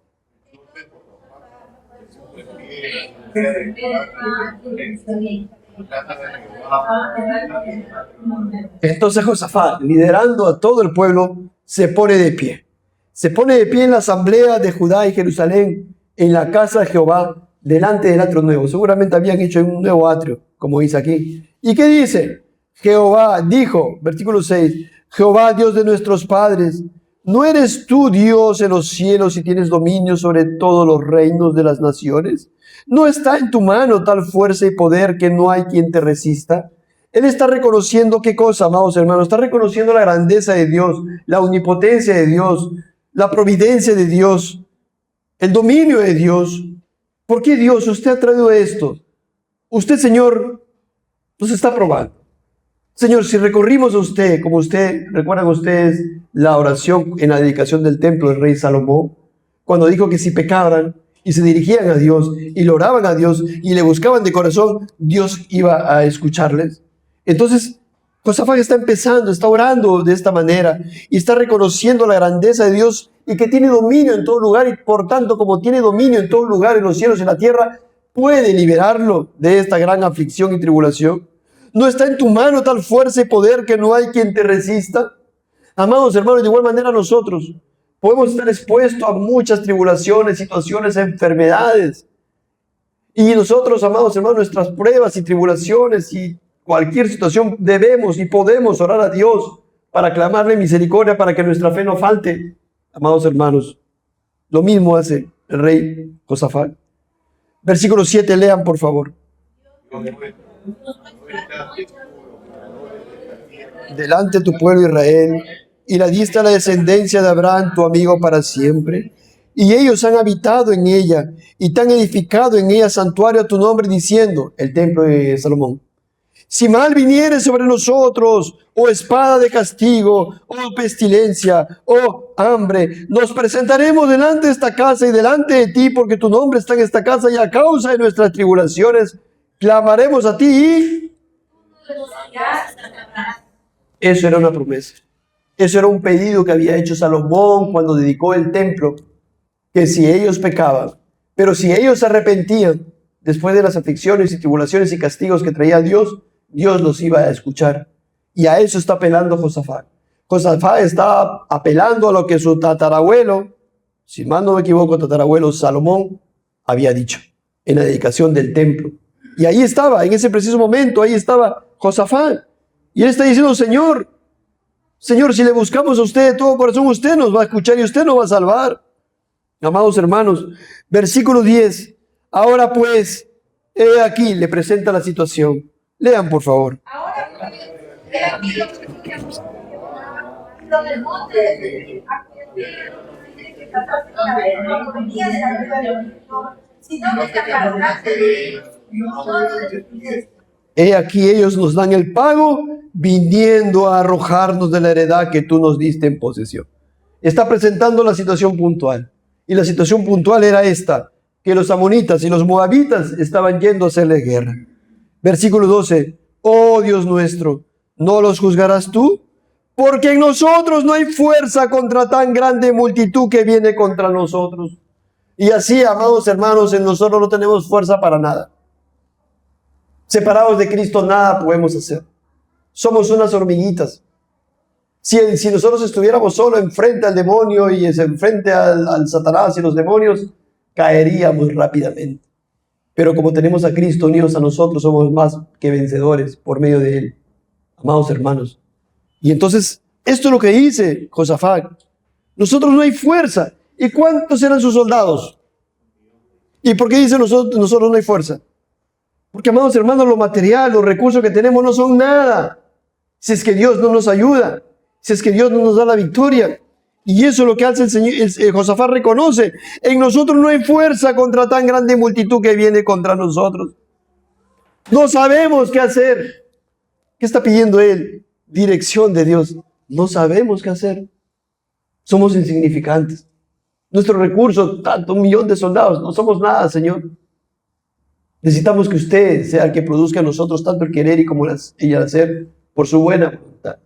Entonces Josafat, liderando a todo el pueblo, se pone de pie. Se pone de pie en la asamblea de Judá y Jerusalén, en la casa de Jehová, delante del atrio nuevo. Seguramente habían hecho un nuevo atrio, como dice aquí. ¿Y qué dice? Jehová dijo, versículo 6, Jehová, Dios de nuestros padres, ¿No eres tú Dios en los cielos y tienes dominio sobre todos los reinos de las naciones? ¿No está en tu mano tal fuerza y poder que no hay quien te resista? Él está reconociendo qué cosa, amados hermanos, está reconociendo la grandeza de Dios, la omnipotencia de Dios, la providencia de Dios, el dominio de Dios. ¿Por qué Dios usted ha traído esto? Usted, Señor, nos está probando. Señor, si recorrimos a usted, como usted, recuerdan ustedes la oración en la dedicación del templo del rey Salomón, cuando dijo que si pecaban y se dirigían a Dios y le oraban a Dios y le buscaban de corazón, Dios iba a escucharles. Entonces, Josafat está empezando, está orando de esta manera y está reconociendo la grandeza de Dios y que tiene dominio en todo lugar y por tanto, como tiene dominio en todo lugar, en los cielos y en la tierra, puede liberarlo de esta gran aflicción y tribulación. ¿No está en tu mano tal fuerza y poder que no hay quien te resista? Amados hermanos, de igual manera nosotros podemos estar expuestos a muchas tribulaciones, situaciones, enfermedades. Y nosotros, amados hermanos, nuestras pruebas y tribulaciones y cualquier situación debemos y podemos orar a Dios para clamarle misericordia para que nuestra fe no falte. Amados hermanos, lo mismo hace el rey Josafat. Versículo 7, lean por favor. Delante de tu pueblo Israel, y la diste a la descendencia de Abraham, tu amigo para siempre. Y ellos han habitado en ella, y te han edificado en ella santuario a tu nombre, diciendo, el templo de Salomón, si mal viniere sobre nosotros, o espada de castigo, o pestilencia, o hambre, nos presentaremos delante de esta casa y delante de ti, porque tu nombre está en esta casa, y a causa de nuestras tribulaciones, clamaremos a ti y... Eso era una promesa. Eso era un pedido que había hecho Salomón cuando dedicó el templo, que si ellos pecaban, pero si ellos se arrepentían después de las aflicciones y tribulaciones y castigos que traía Dios, Dios los iba a escuchar. Y a eso está apelando Josafat. Josafat está apelando a lo que su tatarabuelo, si mal no me equivoco, tatarabuelo Salomón, había dicho en la dedicación del templo. Y ahí estaba, en ese preciso momento, ahí estaba Josafat. Y él está diciendo, Señor, si le buscamos a usted de todo corazón, usted nos va a escuchar y usted nos va a salvar. Amados hermanos, versículo 10. Ahora pues, he aquí, le presenta la situación. Lean, por favor. Ahora pues, he aquí lo del monte de sino que te apartaste de ellos. He aquí ellos nos dan el pago viniendo a arrojarnos de la heredad que tú nos diste en posesión. Está presentando la situación puntual. Y la situación puntual era esta, que los amonitas y los moabitas estaban yendo a hacerle guerra. Versículo 12. Oh Dios nuestro, ¿no los juzgarás tú? Porque en nosotros no hay fuerza contra tan grande multitud que viene contra nosotros. Y así, amados hermanos, en nosotros no tenemos fuerza para nada. Separados de Cristo nada podemos hacer. Somos unas hormiguitas. Si nosotros estuviéramos solo enfrente al demonio y enfrente al Satanás y los demonios, caeríamos rápidamente. Pero como tenemos a Cristo unidos a nosotros, somos más que vencedores por medio de Él. Amados hermanos. Y entonces, esto es lo que dice Josafat. Nosotros no hay fuerza. ¿Y cuántos eran sus soldados? ¿Y por qué dice nosotros no hay fuerza? Porque, amados hermanos, lo material, los recursos que tenemos no son nada. Si es que Dios no nos ayuda, si es que Dios no nos da la victoria. Y eso es lo que hace el Señor. Josafat reconoce, en nosotros no hay fuerza contra tan grande multitud que viene contra nosotros. No sabemos qué hacer. ¿Qué está pidiendo él? Dirección de Dios. No sabemos qué hacer. Somos insignificantes. Nuestros recursos, tanto 1 millón de soldados, no somos nada, Señor. Necesitamos que usted sea el que produzca a nosotros tanto el querer y como el hacer por su buena voluntad.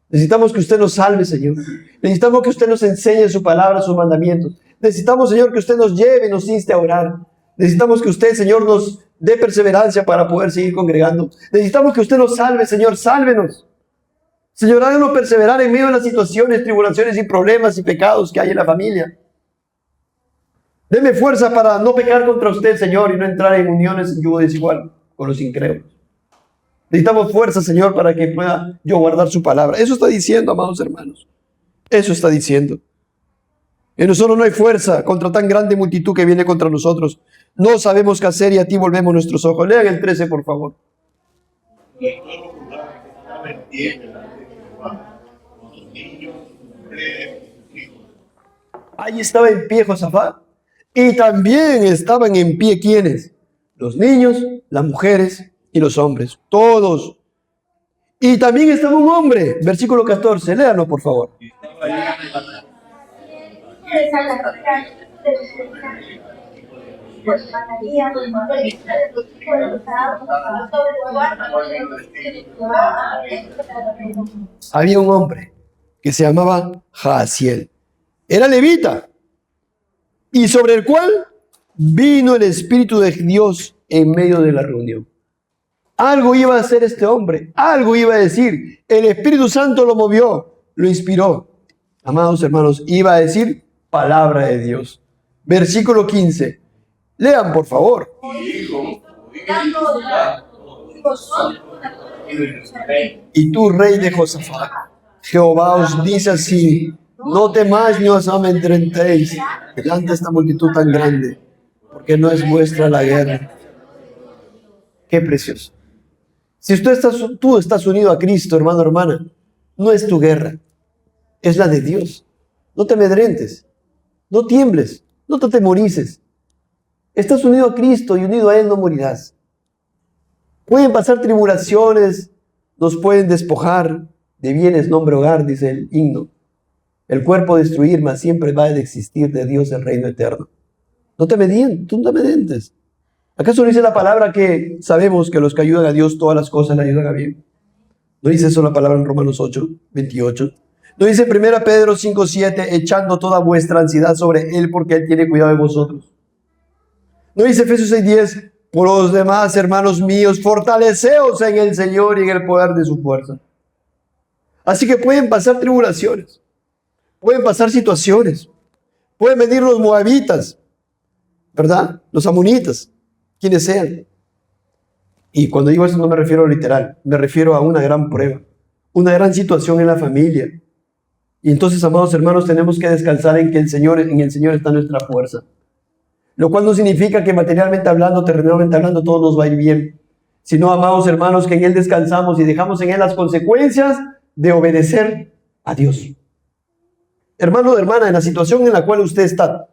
Necesitamos que usted nos salve, Señor. Necesitamos que usted nos enseñe su palabra, sus mandamientos. Necesitamos, Señor, que usted nos lleve y nos inste a orar. Necesitamos que usted, Señor, nos dé perseverancia para poder seguir congregando. Necesitamos que usted nos salve, Señor, sálvenos. Señor, háganos perseverar en medio de las situaciones, tribulaciones y problemas y pecados que hay en la familia. Deme fuerza para no pecar contra usted, Señor, y no entrar en uniones en yugo desigual con los incrédulos. Necesitamos fuerza, Señor, para que pueda yo guardar su palabra. Eso está diciendo, amados hermanos. Eso está diciendo. En nosotros no hay fuerza contra tan grande multitud que viene contra nosotros. No sabemos qué hacer y a ti volvemos nuestros ojos. Lean el 13, por favor. Ahí estaba en pie Josafat. Y también estaban en pie ¿quiénes? Los niños, las mujeres y los hombres. Todos. Y también estaba un hombre. Versículo 14. Léanlo, por favor. Había un hombre que se llamaba Jaasiel. Era levita. Y sobre el cual vino el Espíritu de Dios en medio de la reunión. Algo iba a hacer este hombre. Algo iba a decir. El Espíritu Santo lo movió. Lo inspiró. Amados hermanos, iba a decir palabra de Dios. Versículo 15. Lean, por favor. Y tú, rey de Josafat, Jehová os dice así: no temáis ni os amedrentéis delante de esta multitud tan grande, porque no es vuestra la guerra. Qué precioso. Si tú estás unido a Cristo, hermano, hermana, no es tu guerra, es la de Dios. No te amedrentes, no tiembles, no te atemorices. Estás unido a Cristo y unido a Él no morirás. Pueden pasar tribulaciones, nos pueden despojar de bienes, nombre, hogar, dice el himno. El cuerpo destruir, mas siempre va a existir de Dios el reino eterno. No te amedrentes. ¿Acaso no dice la palabra que sabemos que los que ayudan a Dios todas las cosas le ayudan a bien? ¿No dice eso la palabra en Romanos 8, 28? ¿No dice 1 Pedro 5, 7, echando toda vuestra ansiedad sobre Él porque Él tiene cuidado de vosotros? ¿No dice Efesios 6, 10, por los demás, hermanos míos, fortaleceos en el Señor y en el poder de su fuerza? Así que pueden pasar tribulaciones, pueden pasar situaciones, pueden venir los moabitas, ¿verdad? Los amonitas, quienes sean. Y cuando digo eso no me refiero a lo literal, me refiero a una gran prueba, una gran situación en la familia. Y entonces, amados hermanos, tenemos que descansar en que en el Señor está nuestra fuerza. Lo cual no significa que materialmente hablando, terrenalmente hablando, todo nos va a ir bien. Sino, amados hermanos, que en Él descansamos y dejamos en Él las consecuencias de obedecer a Dios. Hermano o hermana, en la situación en la cual usted está,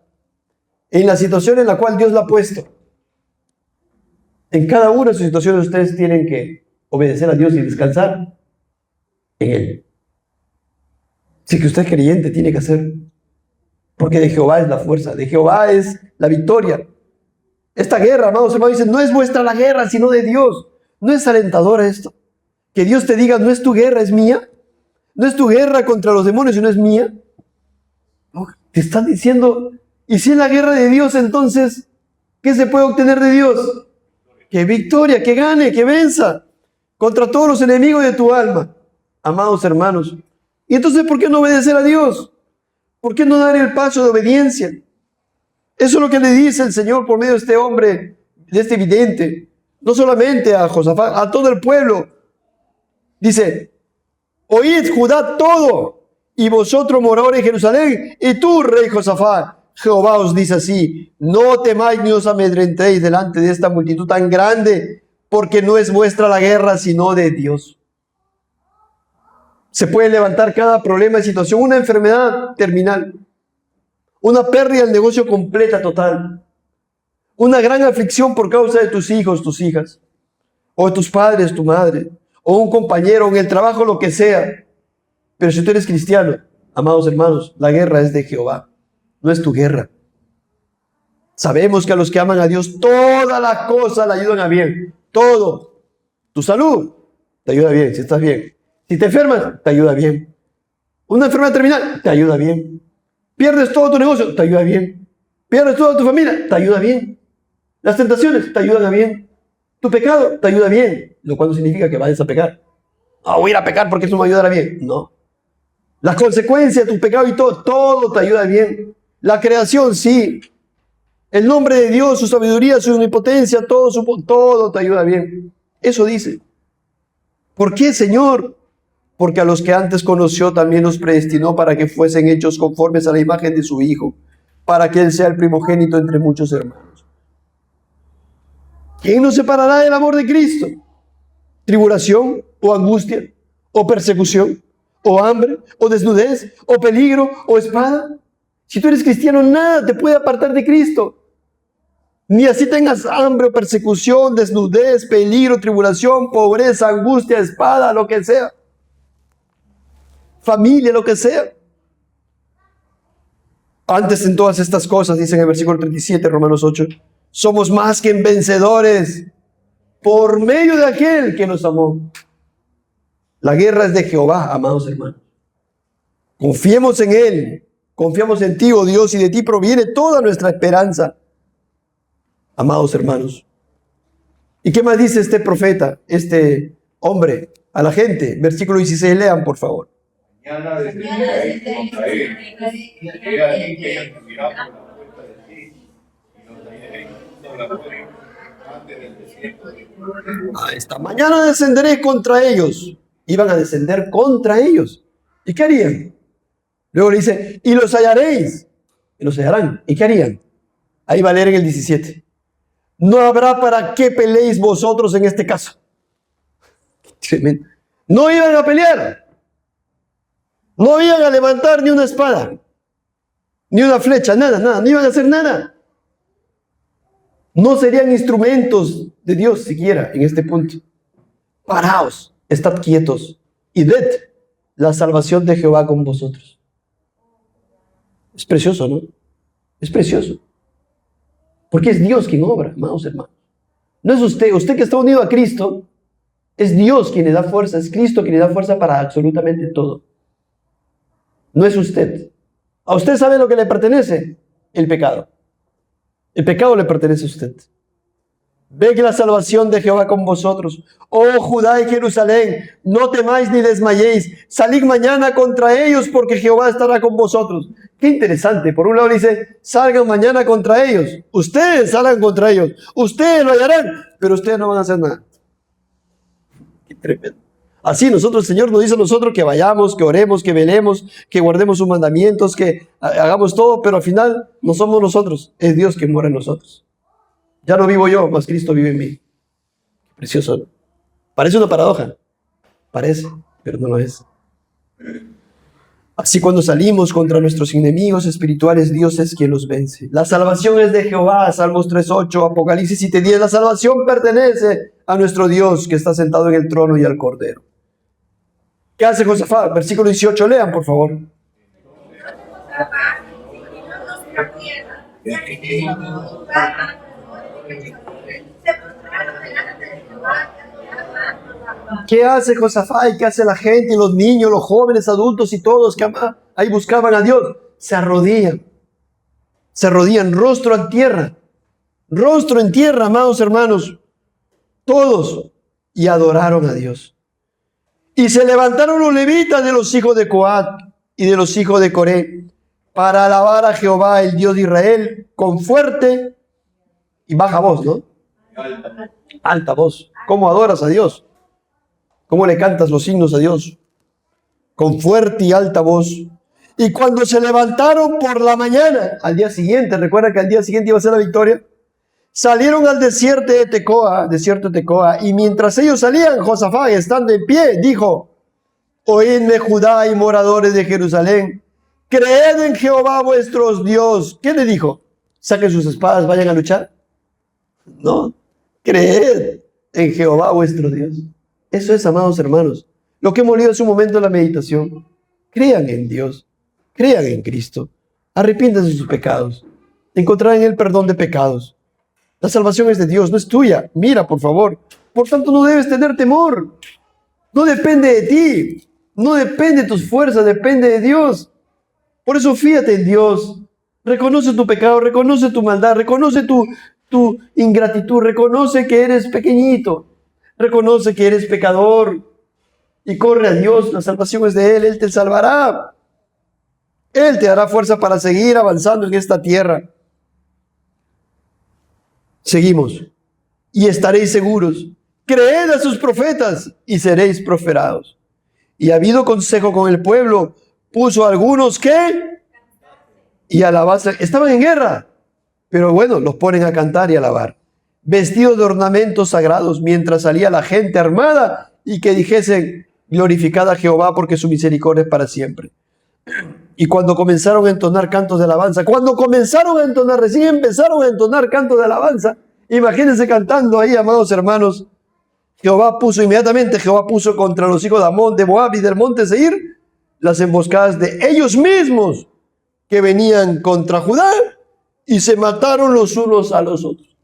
en la situación en la cual Dios la ha puesto, en cada una de sus situaciones ustedes tienen que obedecer a Dios y descansar en Él. Si que usted es creyente, tiene que hacer. Porque de Jehová es la fuerza, de Jehová es la victoria. Esta guerra, amados hermanos, dicen, no es vuestra la guerra, sino de Dios. ¿No es alentadora esto? Que Dios te diga, no es tu guerra, es mía. No es tu guerra contra los demonios, sino es mía. No, te están diciendo, y si es la guerra de Dios, entonces, ¿qué se puede obtener de Dios? Que victoria, que gane, que venza contra todos los enemigos de tu alma, amados hermanos. Y entonces, ¿por qué no obedecer a Dios? ¿Por qué no dar el paso de obediencia? Eso es lo que le dice el Señor por medio de este hombre, de este vidente. No solamente a Josafat, a todo el pueblo. Dice, oíd Judá todo, y vosotros moradores de Jerusalén, y tú, rey Josafat, Jehová os dice así, no temáis ni os amedrentéis delante de esta multitud tan grande, porque no es vuestra la guerra, sino de Dios. Se puede levantar cada problema y situación, una enfermedad terminal, una pérdida del negocio completa, total, una gran aflicción por causa de tus hijos, tus hijas, o de tus padres, tu madre, o un compañero, en el trabajo, lo que sea. Pero si tú eres cristiano, amados hermanos, la guerra es de Jehová, no es tu guerra. Sabemos que a los que aman a Dios, todas las cosas le ayudan a bien, todo. Tu salud te ayuda bien, si estás bien. Si te enfermas, te ayuda bien. Una enfermedad terminal, te ayuda bien. Pierdes todo tu negocio, te ayuda bien. Pierdes toda tu familia, te ayuda bien. Las tentaciones te ayudan a bien. Tu pecado te ayuda bien. Lo cual no significa que vayas a pecar. No, voy a ir a pecar porque eso me ayudará bien. No. Las consecuencias de tu pecado y todo te ayuda bien. La creación, sí. El nombre de Dios, su sabiduría, su omnipotencia, todo te ayuda bien. Eso dice. ¿Por qué, Señor? porque a los que antes conoció también los predestinó para que fuesen hechos conformes a la imagen de su Hijo, para que Él sea el primogénito entre muchos hermanos. ¿Quién nos separará del amor de Cristo? ¿Tribulación o angustia o persecución o hambre o desnudez o peligro o espada? Si tú eres cristiano, nada te puede apartar de Cristo. Ni así tengas hambre o persecución, desnudez, peligro, tribulación, pobreza, angustia, espada, lo que sea. Familia, lo que sea. Antes en todas estas cosas, dice en el versículo 37, Romanos 8, somos más que vencedores por medio de aquel que nos amó. La guerra es de Jehová, amados hermanos. Confiemos en Él, confiamos en ti, oh Dios, y de ti proviene toda nuestra esperanza, amados hermanos. ¿Y qué más dice este profeta, este hombre, a la gente? Versículo 16, lean por favor. Mañana descenderéis contra él, y aquí que él subirá por la puerta de ti, y nos traeréis junto la muerte antes del desierto de Esta mañana descenderéis contra ellos. Iban a descender contra ellos. ¿Y qué harían? Luego le dice, y los hallaréis. Y los hallarán. ¿Y qué harían? Ahí va a leer en el 17. No habrá para qué peleéis vosotros en este caso. Tremendo. No iban a pelear. No iban a levantar ni una espada, ni una flecha, nada, nada. No iban a hacer nada. No serían instrumentos de Dios siquiera en este punto. Paraos, estad quietos y ved la salvación de Jehová con vosotros. Es precioso, ¿no? Es precioso. Porque es Dios quien obra, amados hermanos. No es usted. Usted que está unido a Cristo, es Dios quien le da fuerza. Es Cristo quien le da fuerza para absolutamente todo. No es usted. ¿A usted sabe lo que le pertenece? El pecado. El pecado le pertenece a usted. Ve que la salvación de Jehová con vosotros. Oh Judá y Jerusalén, no temáis ni desmayéis. Salid mañana contra ellos porque Jehová estará con vosotros. Qué interesante. Por un lado dice, salgan mañana contra ellos. Ustedes salgan contra ellos. Ustedes lo hallarán, pero ustedes no van a hacer nada. Qué tremendo. Así nosotros, el Señor nos dice a nosotros que vayamos, que oremos, que velemos, que guardemos sus mandamientos, que hagamos todo, pero al final no somos nosotros, es Dios quien mora en nosotros. Ya no vivo yo, mas Cristo vive en mí. Precioso, ¿no? Parece una paradoja. Parece, pero no lo es. Así cuando salimos contra nuestros enemigos espirituales, Dios es quien los vence. La salvación es de Jehová, Salmos 3:8, Apocalipsis 7:10. La salvación pertenece a nuestro Dios que está sentado en el trono y al Cordero. ¿Qué hace Josafat? Versículo 18, lean por favor. ¿Qué hace Josafat? ¿Qué hace la gente, los niños, los jóvenes, adultos y todos que ahí buscaban a Dios? Se arrodillan, rostro en tierra, amados hermanos, todos, y adoraron a Dios. Y se levantaron los levitas de los hijos de Coat y de los hijos de Coré para alabar a Jehová, el Dios de Israel, con fuerte y baja voz, ¿no? Alta voz. ¿Cómo adoras a Dios? ¿Cómo le cantas los himnos a Dios? Con fuerte y alta voz. Y cuando se levantaron por la mañana, al día siguiente, recuerda que al día siguiente iba a ser la victoria, salieron al desierto de Tecoa, y mientras ellos salían, Josafat, estando en pie, dijo, oídme Judá y moradores de Jerusalén, creed en Jehová vuestros Dios. ¿Qué le dijo? Saquen sus espadas, vayan a luchar. No, creed en Jehová vuestro Dios. Eso es, amados hermanos, lo que hemos leído hace un momento en la meditación. Crean en Dios, crean en Cristo, arrepiéntanse de sus pecados, encontrarán en Él perdón de pecados. La salvación es de Dios, no es tuya. Mira, por favor. Por tanto, no debes tener temor. No depende de ti. No depende de tus fuerzas, depende de Dios. Por eso fíjate en Dios. Reconoce tu pecado, reconoce tu maldad, reconoce tu ingratitud, reconoce que eres pequeñito, reconoce que eres pecador y corre a Dios. La salvación es de Él, Él te salvará. Él te dará fuerza para seguir avanzando en esta tierra. Seguimos. Y estaréis seguros. Creed a sus profetas y seréis prosperados. Y habido consejo con el pueblo, puso a algunos que y alabanza. Estaban en guerra, pero bueno, los ponen a cantar y alabar, vestidos de ornamentos sagrados, mientras salía la gente armada y que dijesen: glorificad a Jehová, porque su misericordia es para siempre. Y cuando comenzaron a entonar cantos de alabanza, recién empezaron a entonar cantos de alabanza, imagínense cantando ahí, amados hermanos, Jehová puso contra los hijos de Amón, de Moab y del monte Seir las emboscadas de ellos mismos que venían contra Judá, y se mataron los unos a los otros.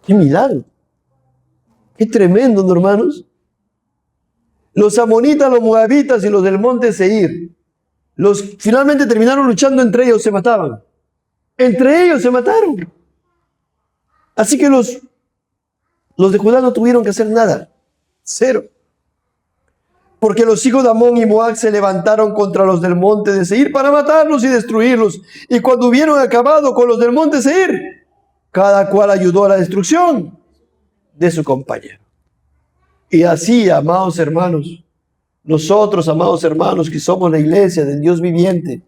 ¡Qué milagro! ¡Qué tremendo, hermanos! Los amonitas, los moabitas y los del monte Seir, finalmente terminaron luchando entre ellos, se mataban. Entre ellos se mataron. Así que los de Judá no tuvieron que hacer nada. Cero. Porque los hijos de Amón y Moab se levantaron contra los del monte de Seir para matarlos y destruirlos. Y cuando hubieron acabado con los del monte Seir, cada cual ayudó a la destrucción de su compañero. Y así, amados hermanos, nosotros, amados hermanos, que somos la iglesia del Dios viviente,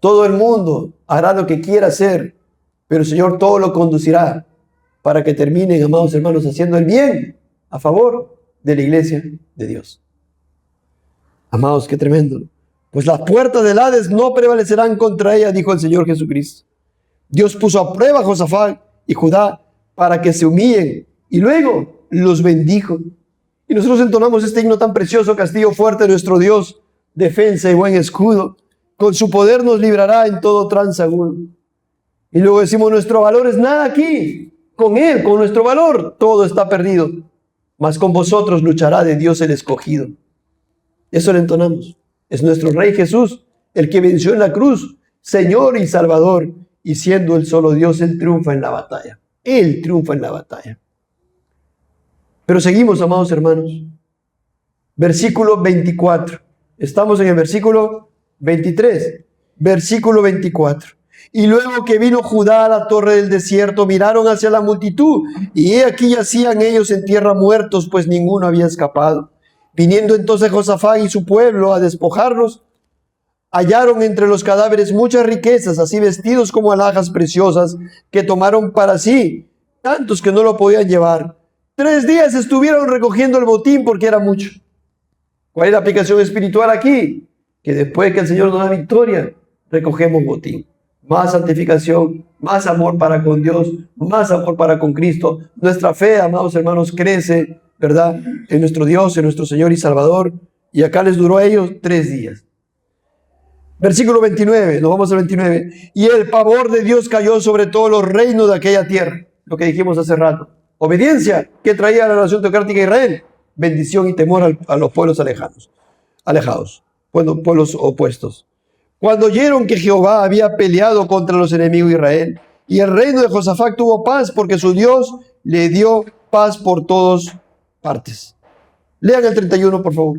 todo el mundo hará lo que quiera hacer, pero el Señor todo lo conducirá para que terminen, amados hermanos, haciendo el bien a favor de la iglesia de Dios. Amados, qué tremendo. Pues las puertas del Hades no prevalecerán contra ella, dijo el Señor Jesucristo. Dios puso a prueba a Josafat y Judá para que se humillen, y luego los bendijo. Y nosotros entonamos este himno tan precioso: castillo fuerte nuestro Dios, defensa y buen escudo, con su poder nos librará en todo trance agudo. Y luego decimos: nuestro valor es nada aquí, con Él, con nuestro valor, todo está perdido, mas con vosotros luchará de Dios el escogido. Eso le entonamos. Es nuestro Rey Jesús, el que venció en la cruz, Señor y Salvador, y siendo el solo Dios, Él triunfa en la batalla. Él triunfa en la batalla. Pero seguimos, amados hermanos. Versículo 24. Estamos en el versículo 23. Versículo 24. Y luego que vino Judá a la torre del desierto, miraron hacia la multitud, y he aquí yacían ellos en tierra muertos, pues ninguno había escapado. Viniendo entonces Josafat y su pueblo a despojarlos, hallaron entre los cadáveres muchas riquezas, así vestidos como alhajas preciosas, que tomaron para sí, tantos que no lo podían llevar. 3 días estuvieron recogiendo el botín porque era mucho. ¿Cuál es la aplicación espiritual aquí? Que después que el Señor nos da victoria, recogemos botín. Más santificación, más amor para con Dios, más amor para con Cristo. Nuestra fe, amados hermanos, crece, ¿verdad?, en nuestro Dios, en nuestro Señor y Salvador. Y acá les duró a ellos 3 días. Versículo 29, nos vamos al 29. Y el pavor de Dios cayó sobre todos los reinos de aquella tierra. Lo que dijimos hace rato. Obediencia que traía la nación teocrática de Israel. Bendición y temor a los pueblos alejados, pueblos opuestos. Cuando oyeron que Jehová había peleado contra los enemigos de Israel, y el reino de Josafat tuvo paz, porque su Dios le dio paz por todas partes. Lean el 31, por favor.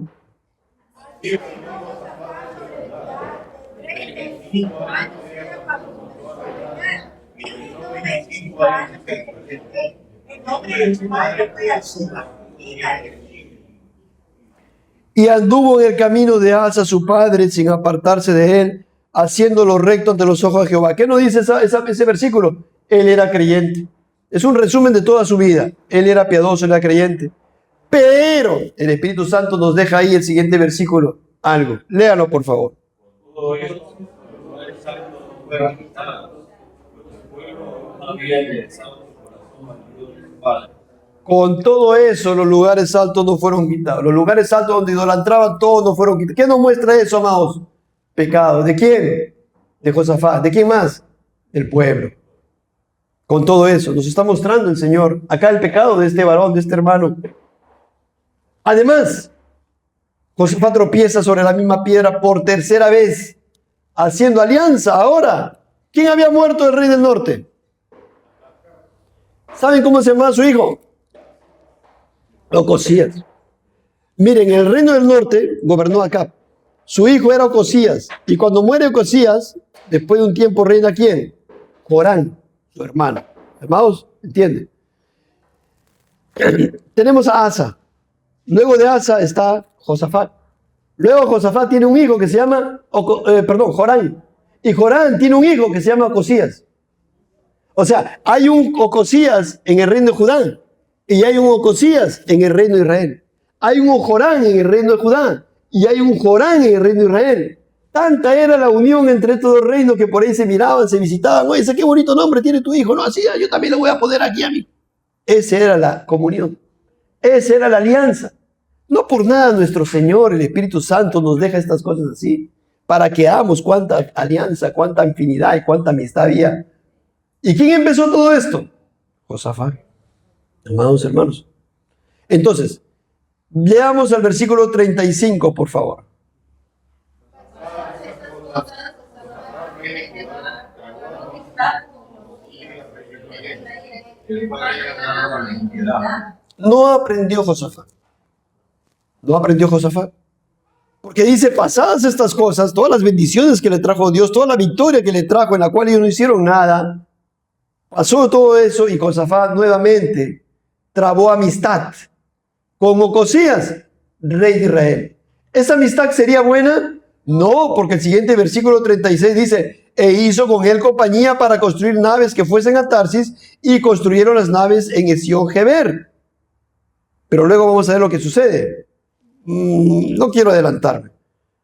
Y anduvo en el camino de Asa su padre, sin apartarse de él, haciendo lo recto ante los ojos de Jehová. ¿Qué nos dice ese versículo? Él era creyente. Es un resumen de toda su vida. Él era piadoso, él era creyente. Pero el Espíritu Santo nos deja ahí el siguiente versículo, algo. Léalo, por favor. Con todo eso, los lugares altos no fueron quitados. Los lugares altos donde idolatraban, todos no fueron quitados. ¿Qué nos muestra eso, amados? Pecado. ¿De quién? De Josafat. ¿De quién más? Del pueblo. Con todo eso, nos está mostrando el Señor acá el pecado de este varón, de este hermano. Además, Josafat tropieza sobre la misma piedra por 3ª vez, haciendo alianza. Ahora, ¿quién había muerto del rey del norte? ¿Saben cómo se llamaba su hijo? Ocosías. Miren, el reino del norte gobernó Acab. Su hijo era Ocosías. Y cuando muere Ocosías, después de un tiempo reina ¿quién? Jorán, su hermano. Hermanos, ¿entienden? Tenemos a Asa. Luego de Asa está Josafat. Luego Josafat tiene un hijo que se llama, Jorán. Y Jorán tiene un hijo que se llama Ocosías. O sea, hay un Ocosías en el reino de Judá y hay un Ocosías en el reino de Israel. Hay un Jorán en el reino de Judá y hay un Jorán en el reino de Israel. Tanta era la unión entre estos dos reinos que por ahí se miraban, se visitaban. Oye, ese qué bonito nombre tiene tu hijo. No, así yo también lo voy a poner aquí a mí. Esa era la comunión. Esa era la alianza. No por nada nuestro Señor, el Espíritu Santo, nos deja estas cosas así, para que veamos cuánta alianza, cuánta infinidad y cuánta amistad había. ¿Y quién empezó todo esto? Josafat. Amados hermanos. Entonces, leamos el versículo 35, por favor. No aprendió Josafat. No aprendió Josafat. Porque dice, pasadas estas cosas, todas las bendiciones que le trajo Dios, toda la victoria que le trajo, en la cual ellos no hicieron nada, pasó todo eso y Josafat nuevamente trabó amistad con Ocosías, rey de Israel. ¿Esa amistad sería buena? No, porque el siguiente versículo 36 dice, e hizo con él compañía para construir naves que fuesen a Tarsis, y construyeron las naves en Esión-Geber. Pero luego vamos a ver lo que sucede. No quiero adelantarme.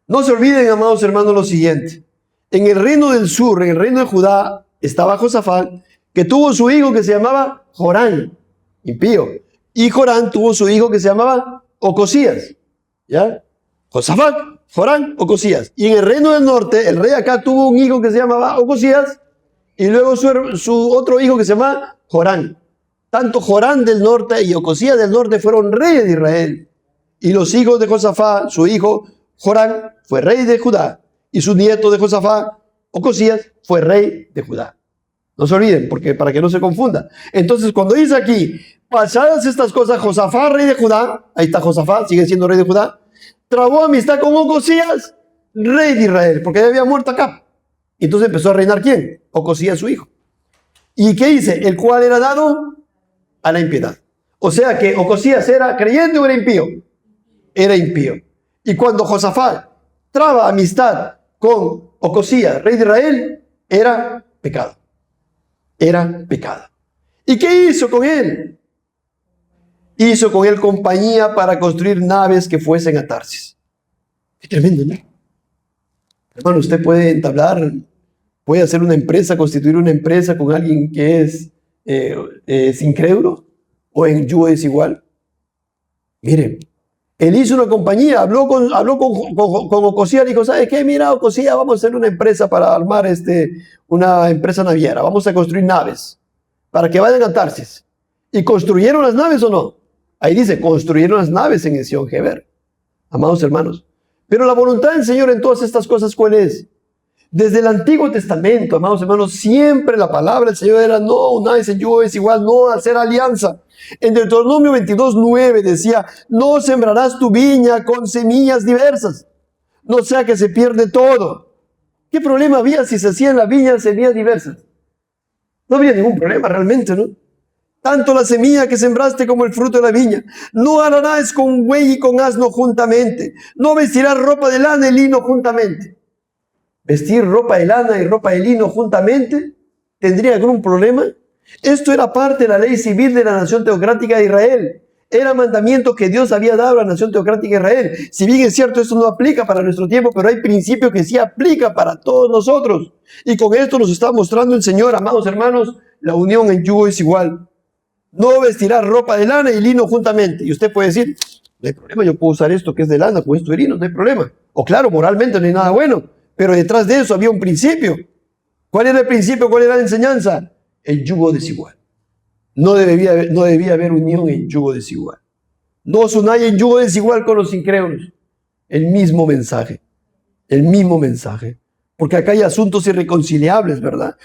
No se olviden, amados hermanos, lo siguiente. En el reino del sur, en el reino de Judá, estaba Josafat, que tuvo su hijo que se llamaba Jorán, impío. Y Jorán tuvo su hijo que se llamaba Ocosías. ¿Ya? Josafat, Jorán, Ocosías. Y en el reino del norte, el rey acá tuvo un hijo que se llamaba Ocosías, y luego su otro hijo que se llamaba Jorán. Tanto Jorán del norte y Ocosías del norte fueron reyes de Israel. Y los hijos de Josafat, su hijo Jorán fue rey de Judá, y su nieto de Josafat, Ocosías, fue rey de Judá. No se olviden, porque para que no se confunda. Entonces, cuando dice aquí, pasadas estas cosas, Josafat, rey de Judá, ahí está Josafat, sigue siendo rey de Judá, trabó amistad con Ocosías, rey de Israel, porque ya había muerto acá. Entonces empezó a reinar ¿quién? Ocosías, su hijo. ¿Y qué dice? El cual era dado a la impiedad. O sea que Ocosías era creyente o era impío. Era impío. Y cuando Josafat traba amistad con Ocosías, rey de Israel, era pecado. Era pecado. ¿Y qué hizo con él? Hizo con él compañía para construir naves que fuesen a Tarsis. Qué tremendo, ¿no? Hermano, usted puede entablar, puede hacer una empresa, constituir una empresa con alguien que es incrédulo o en yugo desigual. Miren, él hizo una compañía, habló con Ocosías y dijo, ¿sabes qué? Mira, Ocosías, vamos a hacer una empresa para armar una empresa naviera. Vamos a construir naves para que vayan a Tarsis. ¿Y construyeron las naves o no? Ahí dice, construyeron las naves en Esión-Geber. Amados hermanos. Pero la voluntad del Señor en todas estas cosas, ¿cuál es? Desde el Antiguo Testamento, amados hermanos, siempre la palabra del Señor era no unáis en yugo desigual, no hacer alianza. En Deuteronomio 22:9 decía, no sembrarás tu viña con semillas diversas, no sea que se pierde todo. ¿Qué problema había si se hacían las viñas semillas diversas? No había ningún problema realmente, ¿no? Tanto la semilla que sembraste como el fruto de la viña. No ararás con buey y con asno juntamente. No vestirás ropa de lana y lino juntamente. Vestir ropa de lana y ropa de lino juntamente, ¿tendría algún problema? Esto era parte de la ley civil de la nación teocrática de Israel. Era mandamiento que Dios había dado a la nación teocrática de Israel. Si bien es cierto, esto no aplica para nuestro tiempo, pero hay principios que sí aplica para todos nosotros. Y con esto nos está mostrando el Señor, amados hermanos, la unión en yugo es igual. No vestirás ropa de lana y lino juntamente. Y usted puede decir, no hay problema, yo puedo usar esto que es de lana con esto de lino, no hay problema. O claro, moralmente no hay nada bueno, pero detrás de eso había un principio. ¿Cuál era el principio? ¿Cuál era la enseñanza? El yugo desigual. No debía haber unión en yugo desigual. No os unáis en yugo desigual con los incrédulos. El mismo mensaje. El mismo mensaje. Porque acá hay asuntos irreconciliables, ¿verdad?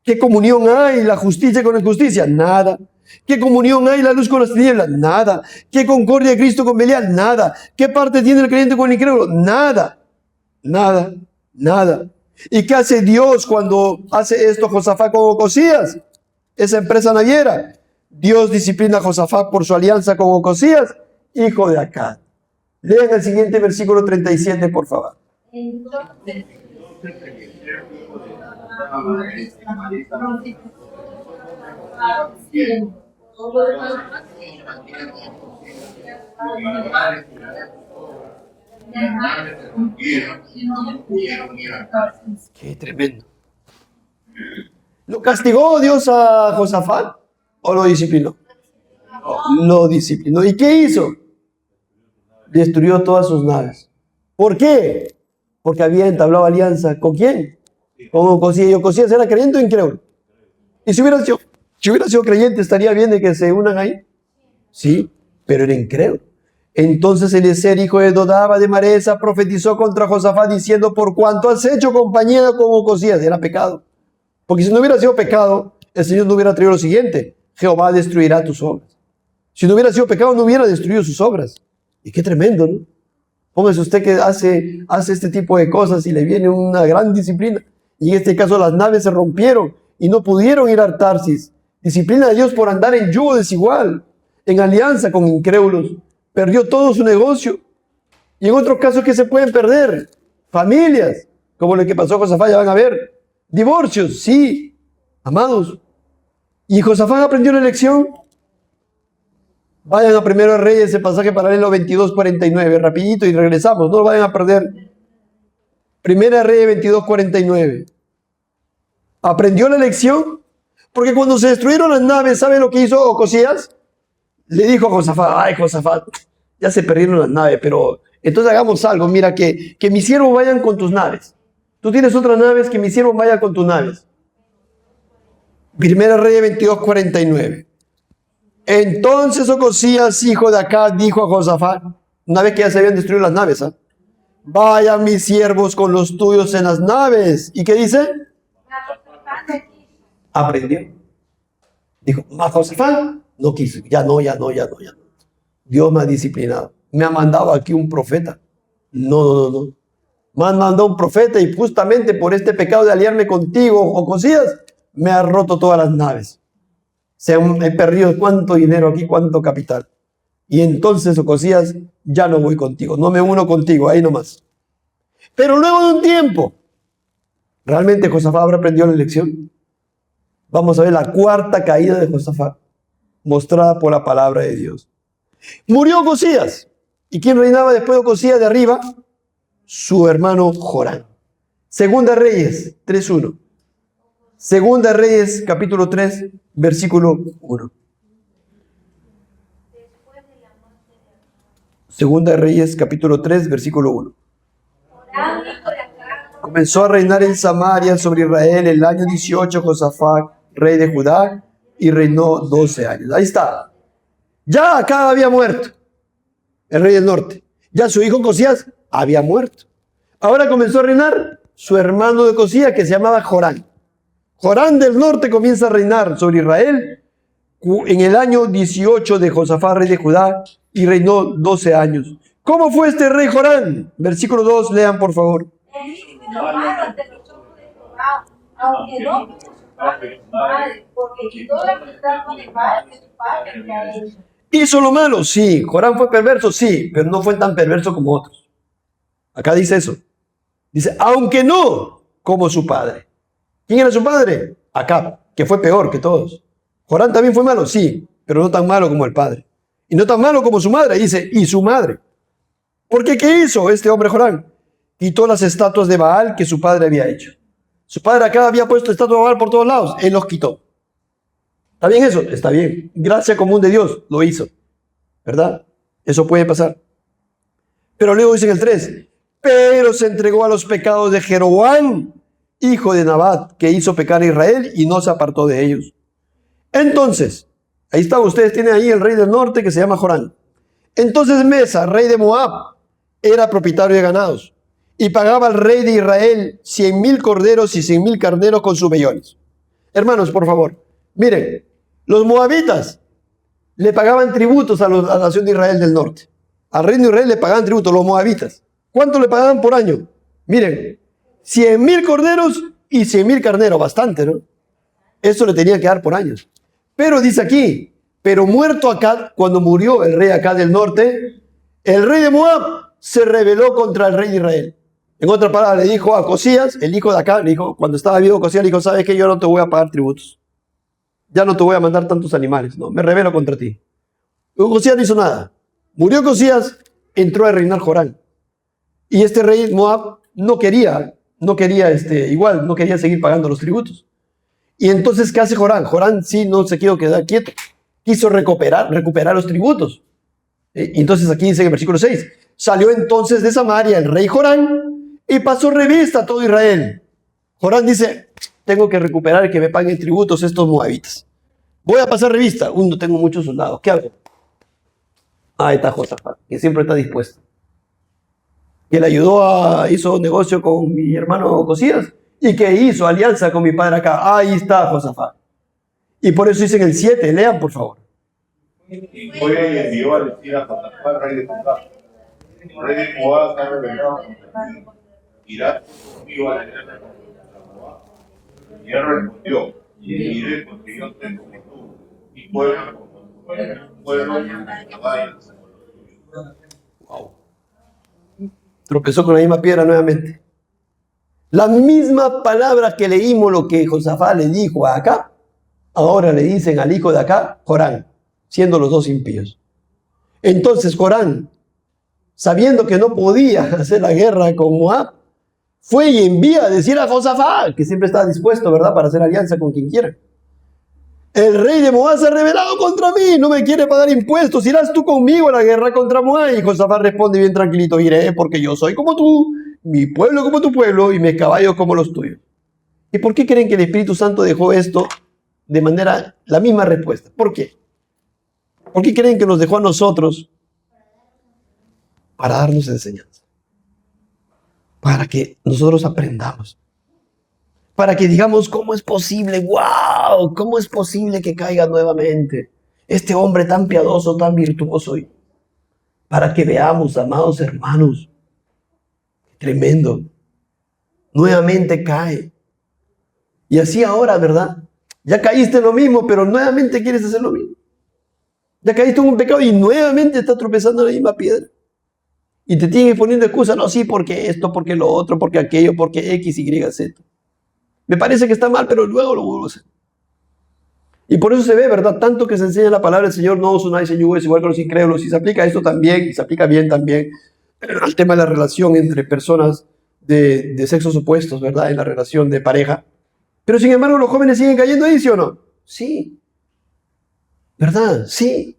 ¿Qué comunión hay la justicia con la injusticia? Nada. ¿Qué comunión hay la luz con las tinieblas? Nada. ¿Qué concordia de Cristo con Belial? Nada. ¿Qué parte tiene el creyente con el incrédulo? Nada. Nada. Nada. ¿Y qué hace Dios cuando hace esto Josafat con Ocosías? Esa empresa naviera. Dios disciplina a Josafat por su alianza con Ocosías hijo de Acaz. Lean el siguiente versículo 37, por favor. Entonces, Qué tremendo. ¿Lo castigó Dios a Josafat o lo disciplinó? Lo disciplinó. ¿Y qué hizo? Destruyó todas sus naves. ¿Por qué? Porque había entablado alianza. ¿Con quién? Con Ocosías. ¿Y Ocosías era creyente o incrédulo? ¿Y si hubiera sido creyente, estaría bien de que se unan ahí? Sí, pero era incrédulo. Entonces Eliezer, hijo de Dodaba de Maresa, profetizó contra Josafat diciendo: por cuanto has hecho compañía con Ocosías, era pecado. Porque si no hubiera sido pecado, el Señor no hubiera traído lo siguiente: Jehová destruirá tus obras. Si no hubiera sido pecado, no hubiera destruido sus obras. Y qué tremendo, ¿no? Póngase usted que hace este tipo de cosas y le viene una gran disciplina. Y en este caso las naves se rompieron y no pudieron ir a Tarsis. Disciplina de Dios por andar en yugo desigual, en alianza con incrédulos. Perdió todo su negocio. Y en otros casos que se pueden perder: familias, como lo que pasó a Josafat, ya van a ver. Divorcios, sí, amados. ¿Y Josafat aprendió la lección? Vayan a Primero de Reyes, el pasaje paralelo 22:49, rapidito y regresamos, no lo vayan a perder. Primera de Reyes 22:49. ¿Aprendió la lección? Porque cuando se destruyeron las naves, ¿sabe lo que hizo Ocosías? Le dijo a Josafat: ay, Josafat, ya se perdieron las naves, pero entonces hagamos algo, mira, que mis siervos vayan con tus naves. Tú tienes otras naves, que mis siervos vayan con tus naves. Primera de Reyes 22:49. Entonces Ocosías, hijo de Acaz, dijo a Josafat, una vez que ya se habían destruido las naves: vayan mis siervos con los tuyos en las naves. ¿Y qué dice? Aprendió. Dijo: mas Josafat no quiso. Ya no. Dios me ha disciplinado. Me ha mandado aquí un profeta. No. Me han mandado un profeta y justamente por este pecado de aliarme contigo, Ocosías, me ha roto todas las naves. He perdido cuánto dinero aquí, cuánto capital. Y entonces, Ocosías, ya no voy contigo, no me uno contigo, ahí nomás. Pero luego de un tiempo, ¿realmente Josafat habrá aprendido la lección? Vamos a ver la cuarta caída de Josafat, mostrada por la palabra de Dios. Murió Ocosías. ¿Y quién reinaba después de Ocosías de arriba? Su hermano Jorán. Segunda Reyes 3:1. Segunda Reyes, capítulo 3, versículo 1. Segunda Reyes, capítulo 3, versículo 1. Comenzó a reinar en Samaria sobre Israel el año 18 Josafat, rey de Judá, y reinó 12 años. Ahí está. Ya Acab había muerto, el rey del norte. Ya su hijo Ocosías había muerto. Ahora comenzó a reinar su hermano de Ocosías, que se llamaba Jorán. Jorán del norte comienza a reinar sobre Israel en el año 18 de Josafat, rey de Judá, y reinó 12 años. ¿Cómo fue este rey Jorán? Versículo 2, lean por favor. aunque no como su padre y su madre, porque quitó la amistad con el mal que su padre había hecho. ¿Hizo lo malo? Sí. ¿Jorán fue perverso? Sí, pero no fue tan perverso como otros. Acá dice eso. Dice, aunque no como su padre. ¿Quién era su padre? Acab, que fue peor que todos. ¿Jorán también fue malo? Sí, pero no tan malo como el padre. Y no tan malo como su madre, dice, y su madre. ¿Por qué? ¿Qué hizo este hombre Jorán? Quitó las estatuas de Baal que su padre había hecho. Su padre acá había puesto estatuas de Baal por todos lados. Él los quitó. ¿Está bien eso? Está bien. Gracia común de Dios lo hizo. ¿Verdad? Eso puede pasar. Pero luego dice en el 3, pero se entregó a los pecados de Jeroboam, hijo de Nabat, que hizo pecar a Israel y no se apartó de ellos. Entonces, ahí está, ustedes tienen ahí el rey del norte que se llama Jorán. Entonces Mesa, rey de Moab, era propietario de ganados y pagaba al rey de Israel 100,000 corderos y 100,000 carneros con sus vellones. Hermanos, por favor, miren, los moabitas le pagaban tributos a la nación de Israel del norte. Al reino de Israel le pagaban tributos, los moabitas. ¿Cuánto le pagaban por año? Miren, 100,000 corderos y 100,000 carneros, bastante, ¿no? Eso le tenía que dar por años. Pero dice aquí, Pero muerto Acab, cuando murió el rey Acab del norte, el rey de Moab se rebeló contra el rey de Israel. En otras palabras, le dijo a Cosías, el hijo de Acab, le dijo, cuando estaba vivo Cosías, le dijo, ¿sabes qué? Yo no te voy a pagar tributos. Ya no te voy a mandar tantos animales. No, me rebelo contra ti. Pero Cosías no hizo nada. Murió Cosías, entró a reinar Jorán. Y este rey Moab no quería seguir pagando los tributos. Y entonces, ¿qué hace Jorán? Jorán sí no se quiso quedar quieto. Quiso recuperar los tributos. Entonces aquí dice en el versículo 6, salió entonces de Samaria el rey Jorán y pasó revista a todo Israel. Jorán dice, tengo que recuperar que me paguen tributos estos moabitas. Voy a pasar revista. No tengo muchos soldados. ¿Qué hago? Ahí está Josafat, que siempre está dispuesto. Que le hizo negocio con mi hermano Cosías y que hizo alianza con mi padre acá. Ahí está Josafat. Y por eso dice en el 7, lean por favor. Y fue y envió a decir a Josafat, rey de Judá, el rey de Moab se ha rebelado contra ti. Irás conmigo a la guerra contra Moab. Y él respondió, iré porque yo soy como tú, y pueblo como tu pueblo, y caballos como los tuyos. Wow. Tropezó con la misma piedra nuevamente. La misma palabra que leímos lo que Josafat le dijo a Acab, ahora le dicen al hijo de Acab, Jorán, siendo los dos impíos. Entonces Jorán, sabiendo que no podía hacer la guerra con Moab, fue y envía a decir a Josafat, que siempre está dispuesto, ¿verdad?, para hacer alianza con quien quiera. El rey de Moab se ha rebelado contra mí, no me quiere pagar impuestos, irás tú conmigo a la guerra contra Moab. Y Josafat responde bien tranquilito, iré porque yo soy como tú, mi pueblo como tu pueblo y mis caballos como los tuyos. ¿Y por qué creen que el Espíritu Santo dejó esto de manera, la misma respuesta? ¿Por qué? ¿Por qué creen que nos dejó a nosotros? Para darnos enseñanza. Para que nosotros aprendamos. Para que digamos, ¿cómo es posible? ¡Wow! ¿Cómo es posible que caiga nuevamente este hombre tan piadoso, tan virtuoso? Y para que veamos, amados hermanos, tremendo. Nuevamente cae. Y así ahora, ¿verdad? Ya caíste en lo mismo, pero nuevamente quieres hacer lo mismo. Ya caíste en un pecado y nuevamente estás tropezando en la misma piedra. Y te tienes poniendo excusas, no, sí, porque esto, porque lo otro, porque aquello, porque X, Y, Z. Me parece que está mal, pero luego lo vuelvo a hacer. Y por eso se ve, ¿verdad? Tanto que se enseña la palabra del Señor, no os unáis en yugo desigual con los incrédulos. Y se aplica esto también, y se aplica bien también al tema de la relación entre personas de sexos opuestos, ¿verdad? En la relación de pareja. Pero sin embargo, los jóvenes siguen cayendo ahí, ¿sí o no? Sí. ¿Verdad? Sí.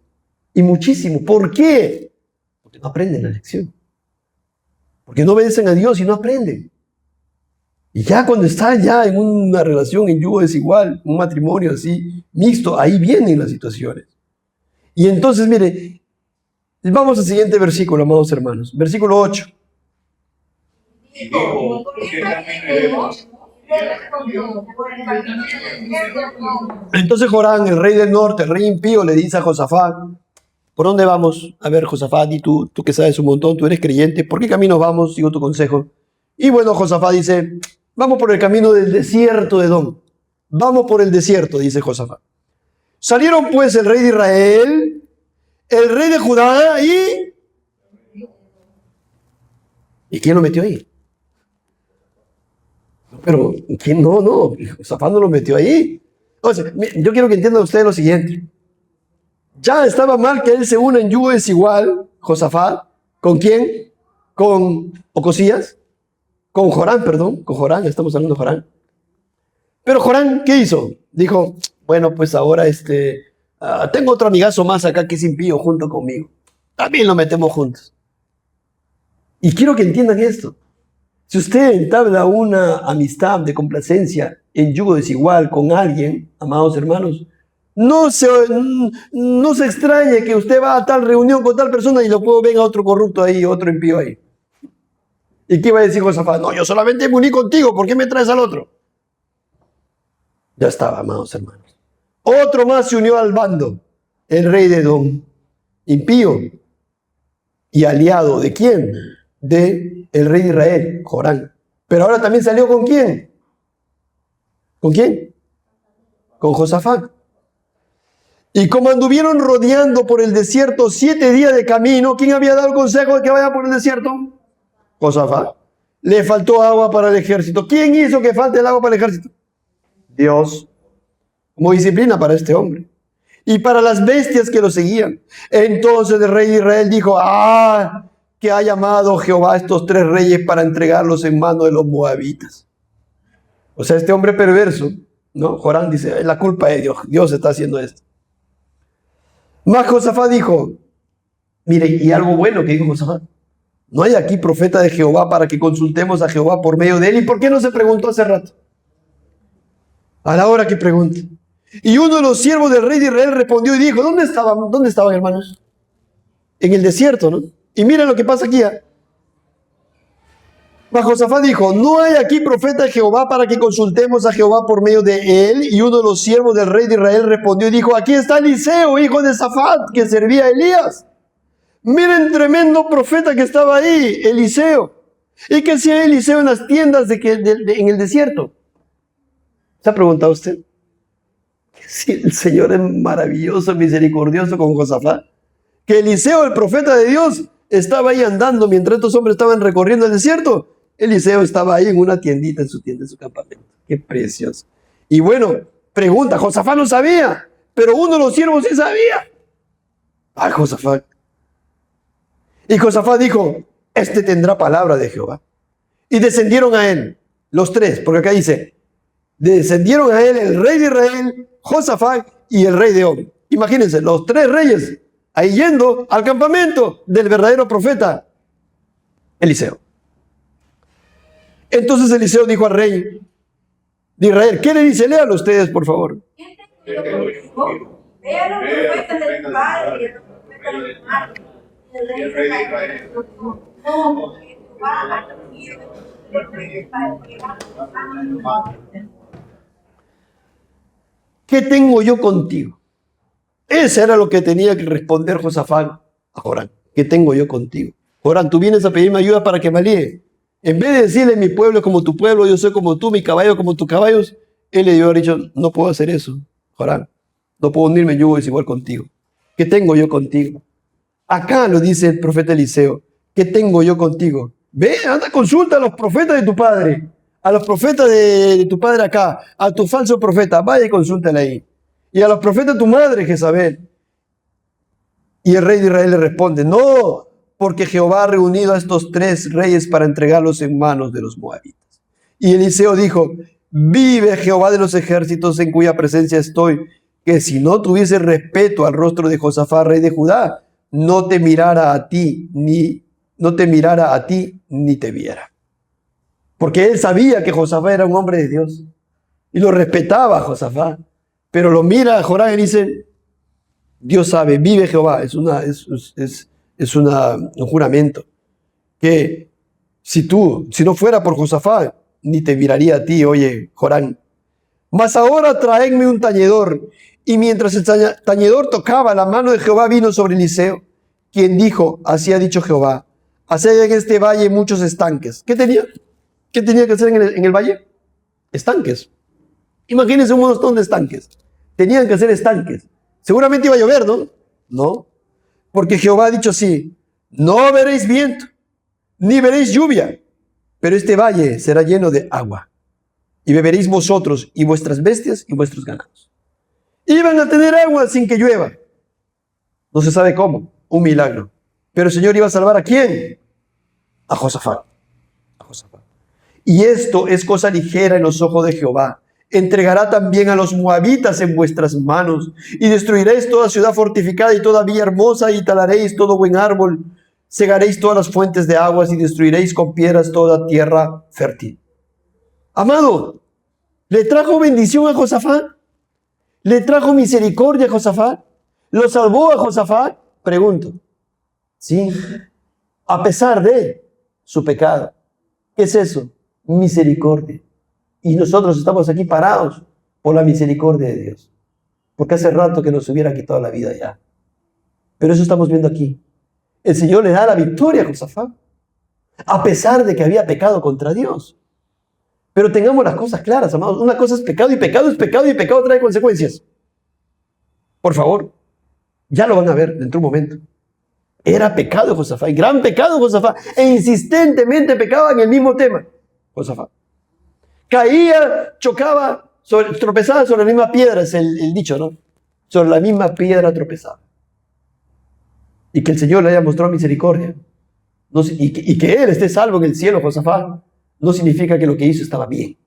Y muchísimo. ¿Por qué? Porque no aprenden la lección. Porque no obedecen a Dios y no aprenden. Y ya cuando están ya en una relación en yugo desigual, un matrimonio así, mixto, ahí vienen las situaciones. Y entonces, mire, vamos al siguiente versículo, amados hermanos. Versículo 8. Y dijo, ¿por qué camino iremos? Entonces Jorán, el rey del norte, el rey impío, le dice a Josafat, ¿por dónde vamos? A ver, Josafat, y tú que sabes un montón, tú eres creyente, ¿por qué camino vamos? Sigo tu consejo. Y bueno, Josafat dice, vamos por el camino del desierto de Edom. Vamos por el desierto, dice Josafat. Salieron pues el rey de Israel, el rey de Judá y... ¿Y quién lo metió ahí? Pero, ¿quién? No, Josafat no lo metió ahí. O sea, yo quiero que entiendan ustedes lo siguiente. Ya estaba mal que él se una en yugo desigual, Josafat, ¿con quién? Con Ocosías. Con Jorán, con Jorán, estamos hablando de Jorán. Pero Jorán, ¿qué hizo? Dijo, bueno, pues ahora tengo otro amigazo más acá que es impío junto conmigo. También lo metemos juntos. Y quiero que entiendan esto. Si usted entabla una amistad de complacencia en yugo desigual con alguien, amados hermanos, no se extrañe que usted va a tal reunión con tal persona y luego venga otro corrupto ahí, otro impío ahí. ¿Y qué iba a decir Josafat? No, yo solamente me uní contigo, ¿por qué me traes al otro? Ya estaba, amados hermanos. Otro más se unió al bando, el rey de Edom, impío y aliado ¿de quién? De el rey de Israel, Jorán. Pero ahora también salió ¿con quién? ¿Con quién? Con Josafat. Y como anduvieron rodeando por el desierto 7 días de camino, ¿quién había dado el consejo de que vaya por el desierto? Josafat. Le faltó agua para el ejército. ¿Quién hizo que falte el agua para el ejército? Dios. Como disciplina para este hombre. Y para las bestias que lo seguían. Entonces el rey de Israel dijo, que ha llamado Jehová a estos 3 reyes para entregarlos en manos de los moabitas. O sea, este hombre perverso, ¿no? Joram dice, es la culpa de Dios. Dios está haciendo esto. Mas Josafat dijo, mire, y algo bueno que dijo Josafat. No hay aquí profeta de Jehová para que consultemos a Jehová por medio de él. ¿Y por qué no se preguntó hace rato? A la hora que pregunte. Y uno de los siervos del rey de Israel respondió y dijo, ¿dónde estaban, hermanos? En el desierto, ¿no? Y miren lo que pasa aquí. Mas Josafat dijo, no hay aquí profeta de Jehová para que consultemos a Jehová por medio de él. Y uno de los siervos del rey de Israel respondió y dijo, aquí está Eliseo, hijo de Safat, que servía a Elías. Miren, tremendo profeta que estaba ahí, Eliseo. ¿Y qué hacía Eliseo en las tiendas en el desierto? ¿Se ha preguntado usted? Si el Señor es maravilloso, misericordioso con Josafat. Que Eliseo, el profeta de Dios, estaba ahí andando mientras estos hombres estaban recorriendo el desierto. Eliseo estaba ahí en una tiendita, en su tienda, en su campamento. Qué precioso. Y bueno, pregunta, Josafat no sabía, pero uno de los siervos sí sabía. Josafat. Y Josafat dijo, este tendrá palabra de Jehová. Y descendieron a él, los 3, porque acá dice, descendieron a él el rey de Israel, Josafat y el rey de Og. Imagínense, los 3 reyes ahí yendo al campamento del verdadero profeta Eliseo. Entonces Eliseo dijo al rey de Israel, ¿qué le dice? Léalo ustedes, por favor. Vea los profetas del Padre y los profetas del Mar. El rey de Israel. No, Jehová ha traído el rey para que ¿Qué tengo yo contigo? Ese era lo que tenía que responder Josafat a Joram. ¿Qué tengo yo contigo? Joram, tú vienes a pedirme ayuda para que me alíe. En vez de decirle, mi pueblo es como tu pueblo, yo soy como tú, mi caballo como tus caballos, él le dio dicho, no puedo hacer eso, Joram. No puedo unirme en yugo desigual contigo. ¿Qué tengo yo contigo? Acá lo dice el profeta Eliseo. ¿Qué tengo yo contigo? Ve, anda, consulta a los profetas de tu padre. A los profetas de tu padre acá. A tu falso profeta. Vaya y consúltale ahí. Y a los profetas de tu madre, Jezabel. Y el rey de Israel le responde, no, porque Jehová ha reunido a estos 3 reyes para entregarlos en manos de los moabitas. Y Eliseo dijo, vive Jehová de los ejércitos en cuya presencia estoy, que si no tuviese respeto al rostro de Josafat, rey de Judá, no te mirara a ti, ni te viera. Porque él sabía que Josafat era un hombre de Dios. Y lo respetaba a Josafat. Pero lo mira a Joram y dice, Dios sabe, vive Jehová. Es un juramento. Que si no fuera por Josafat, ni te miraría a ti, oye, Joram. Mas ahora traedme un tañedor. Y mientras el tañedor tocaba, la mano de Jehová vino sobre Eliseo, quien dijo, así ha dicho Jehová, haced en este valle muchos estanques. ¿Qué tenía que hacer en el valle? Estanques. Imagínense un montón de estanques. Tenían que hacer estanques. Seguramente iba a llover, ¿no? No. Porque Jehová ha dicho así, no veréis viento, ni veréis lluvia, pero este valle será lleno de agua. Y beberéis vosotros y vuestras bestias y vuestros ganados. Iban a tener agua sin que llueva. No se sabe cómo. Un milagro. Pero el Señor iba a salvar ¿a quién? A Josafat. Y esto es cosa ligera en los ojos de Jehová. Entregará también a los moabitas en vuestras manos. Y destruiréis toda ciudad fortificada y toda villa hermosa y talaréis todo buen árbol. Cegaréis todas las fuentes de aguas y destruiréis con piedras toda tierra fértil. Amado, ¿le trajo bendición a Josafat? ¿Le trajo misericordia a Josafat? ¿Lo salvó a Josafat? Pregunto. Sí, a pesar de su pecado. ¿Qué es eso? Misericordia. Y nosotros estamos aquí parados por la misericordia de Dios. Porque hace rato que nos hubiera quitado la vida ya. Pero eso estamos viendo aquí. El Señor le da la victoria a Josafat, a pesar de que había pecado contra Dios. Pero tengamos las cosas claras, amados. Una cosa es pecado y pecado es pecado y pecado trae consecuencias. Por favor, ya lo van a ver dentro de un momento. Era pecado de Josafat, gran pecado de Josafat, e insistentemente pecaba en el mismo tema. Josafat caía, chocaba, tropezaba sobre la misma piedra, es el dicho, ¿no? Sobre la misma piedra tropezaba. Y que el Señor le haya mostrado misericordia. Y que él esté salvo en el cielo, Josafat, no significa que lo que hizo estaba bien.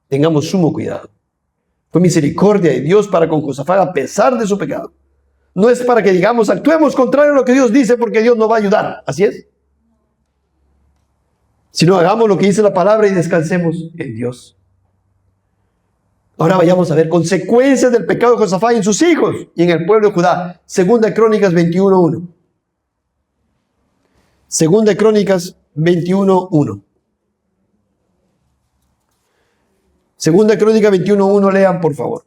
Tengamos sumo cuidado. Fue misericordia de Dios para con Josafat a pesar de su pecado. No es para que digamos, actuemos contrario a lo que Dios dice porque Dios nos va a ayudar. Así es. Sino hagamos lo que dice la palabra y descansemos en Dios. Ahora vayamos a ver consecuencias del pecado de Josafat en sus hijos y en el pueblo de Judá. Segunda Crónicas 21:1. Segunda Crónicas 21:1. Segunda Crónica 21:1, lean por favor.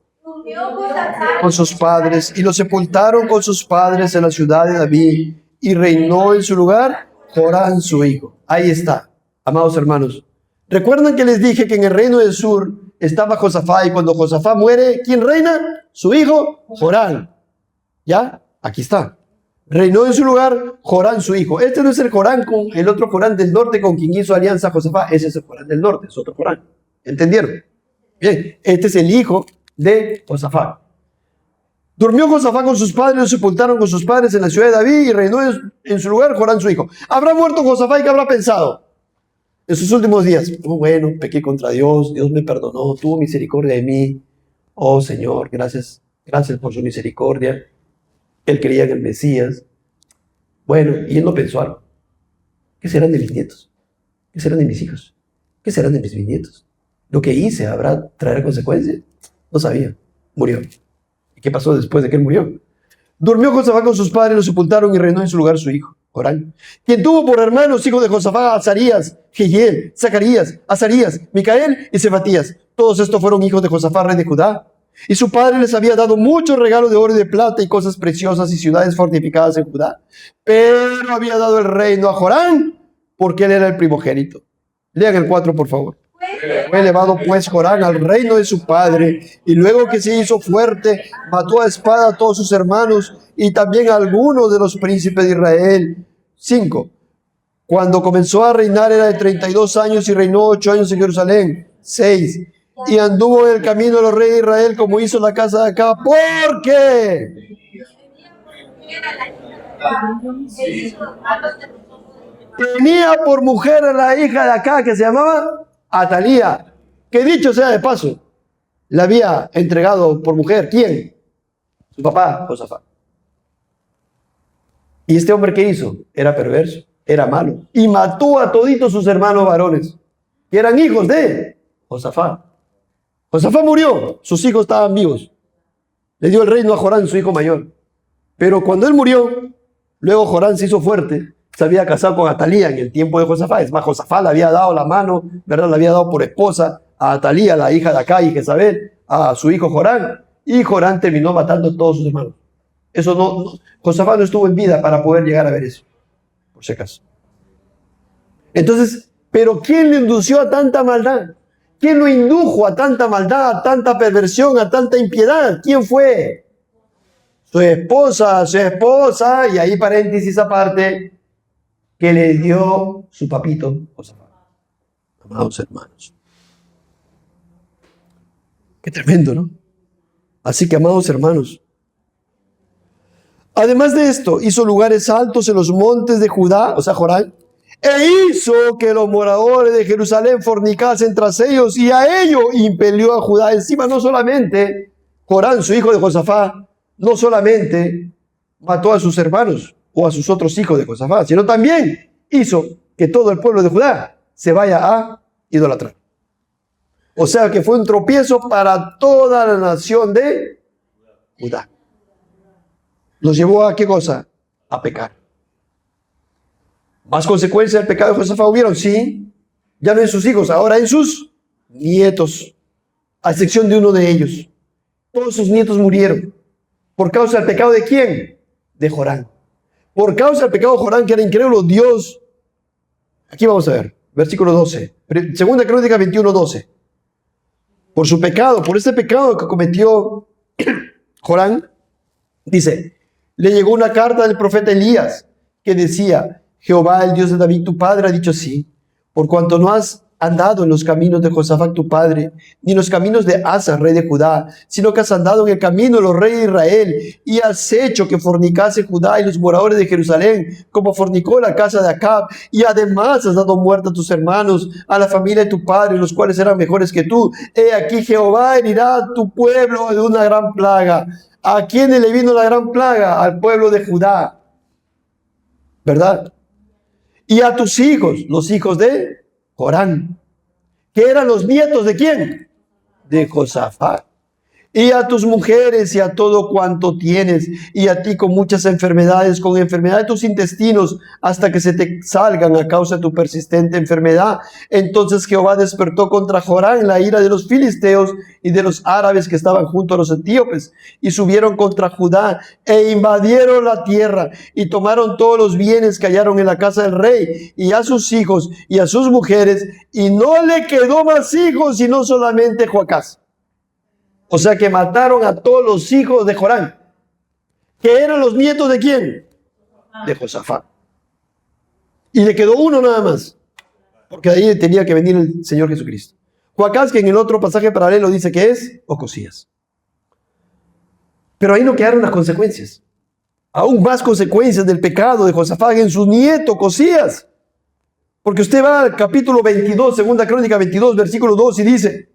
Con sus padres, y lo sepultaron con sus padres en la ciudad de David, y reinó en su lugar Jorán su hijo. Ahí está, amados hermanos. ¿Recuerdan que les dije que en el reino del sur estaba Josafat, y cuando Josafat muere, ¿quién reina? Su hijo Jorán. ¿Ya? Aquí está. Reinó en su lugar Jorán su hijo. Este no es el Jorán con el otro Jorán del norte con quien hizo alianza Josafat. Ese es el Jorán del norte, es otro Jorán. ¿Entendieron? Bien, este es el hijo de Josafat. Durmió Josafat con sus padres, lo sepultaron con sus padres en la ciudad de David y reinó en su lugar Jorán su hijo. ¿Habrá muerto Josafat y qué habrá pensado en sus últimos días? Oh, bueno, pequé contra Dios, Dios me perdonó, tuvo misericordia de mí. Oh Señor, gracias por su misericordia. Él creía en el Mesías. Bueno, y él no pensó algo. ¿Qué serán de mis nietos? ¿Qué serán de mis hijos? ¿Qué serán de mis bisnietos? ¿Lo que hice habrá traer consecuencias? No sabía. Murió. ¿Y qué pasó después de que él murió? Durmió Josafat con sus padres, lo sepultaron y reinó en su lugar su hijo, Jorán, quien tuvo por hermanos hijos de Josafat, Azarías, Jehiel, Zacarías, Azarías, Micael y Cefatías. Todos estos fueron hijos de Josafat, rey de Judá. Y su padre les había dado muchos regalos de oro y de plata y cosas preciosas y ciudades fortificadas en Judá. Pero había dado el reino a Jorán porque él era el primogénito. Lean el 4, por favor. Fue elevado pues Jorán al reino de su padre, y luego que se hizo fuerte, mató a espada a todos sus hermanos y también a algunos de los príncipes de Israel. 5. Cuando comenzó a reinar era de 32 años y reinó 8 años en Jerusalén. 6. Y anduvo en el camino de los reyes de Israel como hizo la casa de Acab, porque tenía por mujer a la hija de Acab que se llamaba Atalía, que dicho sea de paso, la había entregado por mujer. ¿Quién? Su papá, Josafat. ¿Y este hombre qué hizo? Era perverso, era malo, y mató a toditos sus hermanos varones, que eran hijos de Josafat. Josafat murió, sus hijos estaban vivos. Le dio el reino a Jorán, su hijo mayor. Pero cuando él murió, luego Jorán se hizo fuerte, se había casado con Atalía en el tiempo de Josafat. Es más, Josafat le había dado la mano, ¿verdad? Le había dado por esposa a Atalía, la hija de Acab y Jezabel, a su hijo Jorán. Y Jorán terminó matando a todos sus hermanos. Eso no, Josafat no estuvo en vida para poder llegar a ver eso, por si acaso. Entonces, ¿pero quién le indució a tanta maldad? ¿Quién lo indujo a tanta maldad, a tanta perversión, a tanta impiedad? ¿Quién fue? Su esposa, y ahí paréntesis aparte, que le dio su papito Josafat. Amados hermanos. Qué tremendo, ¿no? Así que, amados hermanos, además de esto, hizo lugares altos en los montes de Judá, o sea, Jorán, e hizo que los moradores de Jerusalén fornicasen tras ellos, y a ello impelió a Judá. Encima, no solamente Jorán, su hijo de Josafat, no solamente mató a sus hermanos o a sus otros hijos de Josafat, sino también hizo que todo el pueblo de Judá se vaya a idolatrar. O sea que fue un tropiezo para toda la nación de Judá. ¿Los llevó a qué cosa? A pecar. ¿Más consecuencias del pecado de Josafat hubieron? Sí. Ya no en sus hijos, ahora en sus nietos. A excepción de uno de ellos. Todos sus nietos murieron. ¿Por causa del pecado de quién? De Jorán. Por causa del pecado de Jorán, que era incrédulo, Dios. Aquí vamos a ver, versículo 12. Segunda Crónica 21:12. Por su pecado, por este pecado que cometió Jorán, Dice, le llegó una carta del profeta Elías que decía, Jehová, el Dios de David, tu padre, ha dicho así, por cuanto no has andado en los caminos de Josafat, tu padre, ni en los caminos de Asa, rey de Judá, sino que has andado en el camino de los reyes de Israel, y has hecho que fornicase Judá y los moradores de Jerusalén, como fornicó la casa de Acab, y además has dado muerte a tus hermanos, a la familia de tu padre, los cuales eran mejores que tú. He aquí Jehová herirá a tu pueblo de una gran plaga. ¿A quién le vino la gran plaga? Al pueblo de Judá, ¿verdad? Y a tus hijos, los hijos de Jorán, que eran los nietos ¿de quién? De Josafat. Y a tus mujeres y a todo cuanto tienes, y a ti con muchas enfermedades, con enfermedad de tus intestinos, hasta que se te salgan a causa de tu persistente enfermedad. Entonces Jehová despertó contra Jorán la ira de los filisteos y de los árabes que estaban junto a los etíopes, y subieron contra Judá e invadieron la tierra, y tomaron todos los bienes que hallaron en la casa del rey, y a sus hijos y a sus mujeres, y no le quedó más hijos, sino solamente Joacás. O sea que mataron a todos los hijos de Jorán, que eran los nietos ¿de quién? De Josafat. Y le quedó uno nada más, porque de ahí tenía que venir el Señor Jesucristo. Joacás, que en el otro pasaje paralelo dice que es Ocosías. Pero ahí no quedaron las consecuencias. Aún más consecuencias del pecado de Josafat en su nieto Ocosías. Porque usted va al capítulo 22, segunda crónica 22, versículo 2 y dice,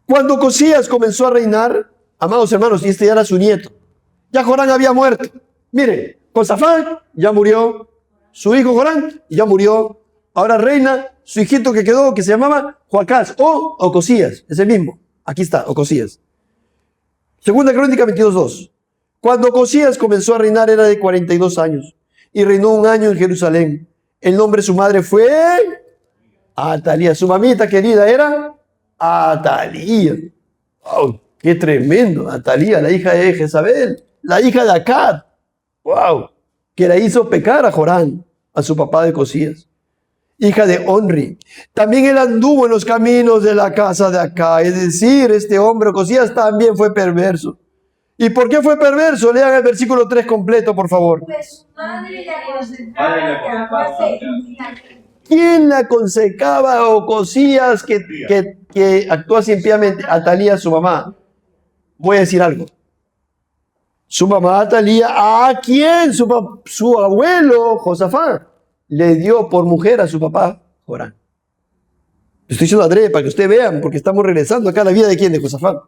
cuando Ocosías comenzó a reinar, amados hermanos, y este ya era su nieto, ya Jorán había muerto. Mire, Josafat ya murió, su hijo Jorán ya murió, ahora reina su hijito que quedó, que se llamaba Joacás o Ocosías, es el mismo. Aquí está, Ocosías. Segunda crónica 22:2. Cuando Ocosías comenzó a reinar era de 42 años y reinó 1 año en Jerusalén. El nombre de su madre fue Atalía. Su mamita querida era Atalía. ¡Wow! ¡Qué tremendo! Atalía, la hija de Jezabel, la hija de Acab. ¡Wow! Que la hizo pecar a Jorán, a su papá de Ocosías. Hija de Onri. También él anduvo en los caminos de la casa de Acab. Es decir, este hombre Ocosías también fue perverso. ¿Y por qué fue perverso? Lean el versículo 3 completo, por favor. Pues su madre le aconsejaba que actuase. ¿Quién le aconsejaba a Ocosías que actuase impíamente? Atalía, su mamá. Voy a decir algo. Su mamá Atalía, ¿a quién? Su abuelo Josafat le dio por mujer a su papá Jorán. Estoy diciendo adrede para que ustedes vean, porque estamos regresando acá a la vida de quién, de Josafat.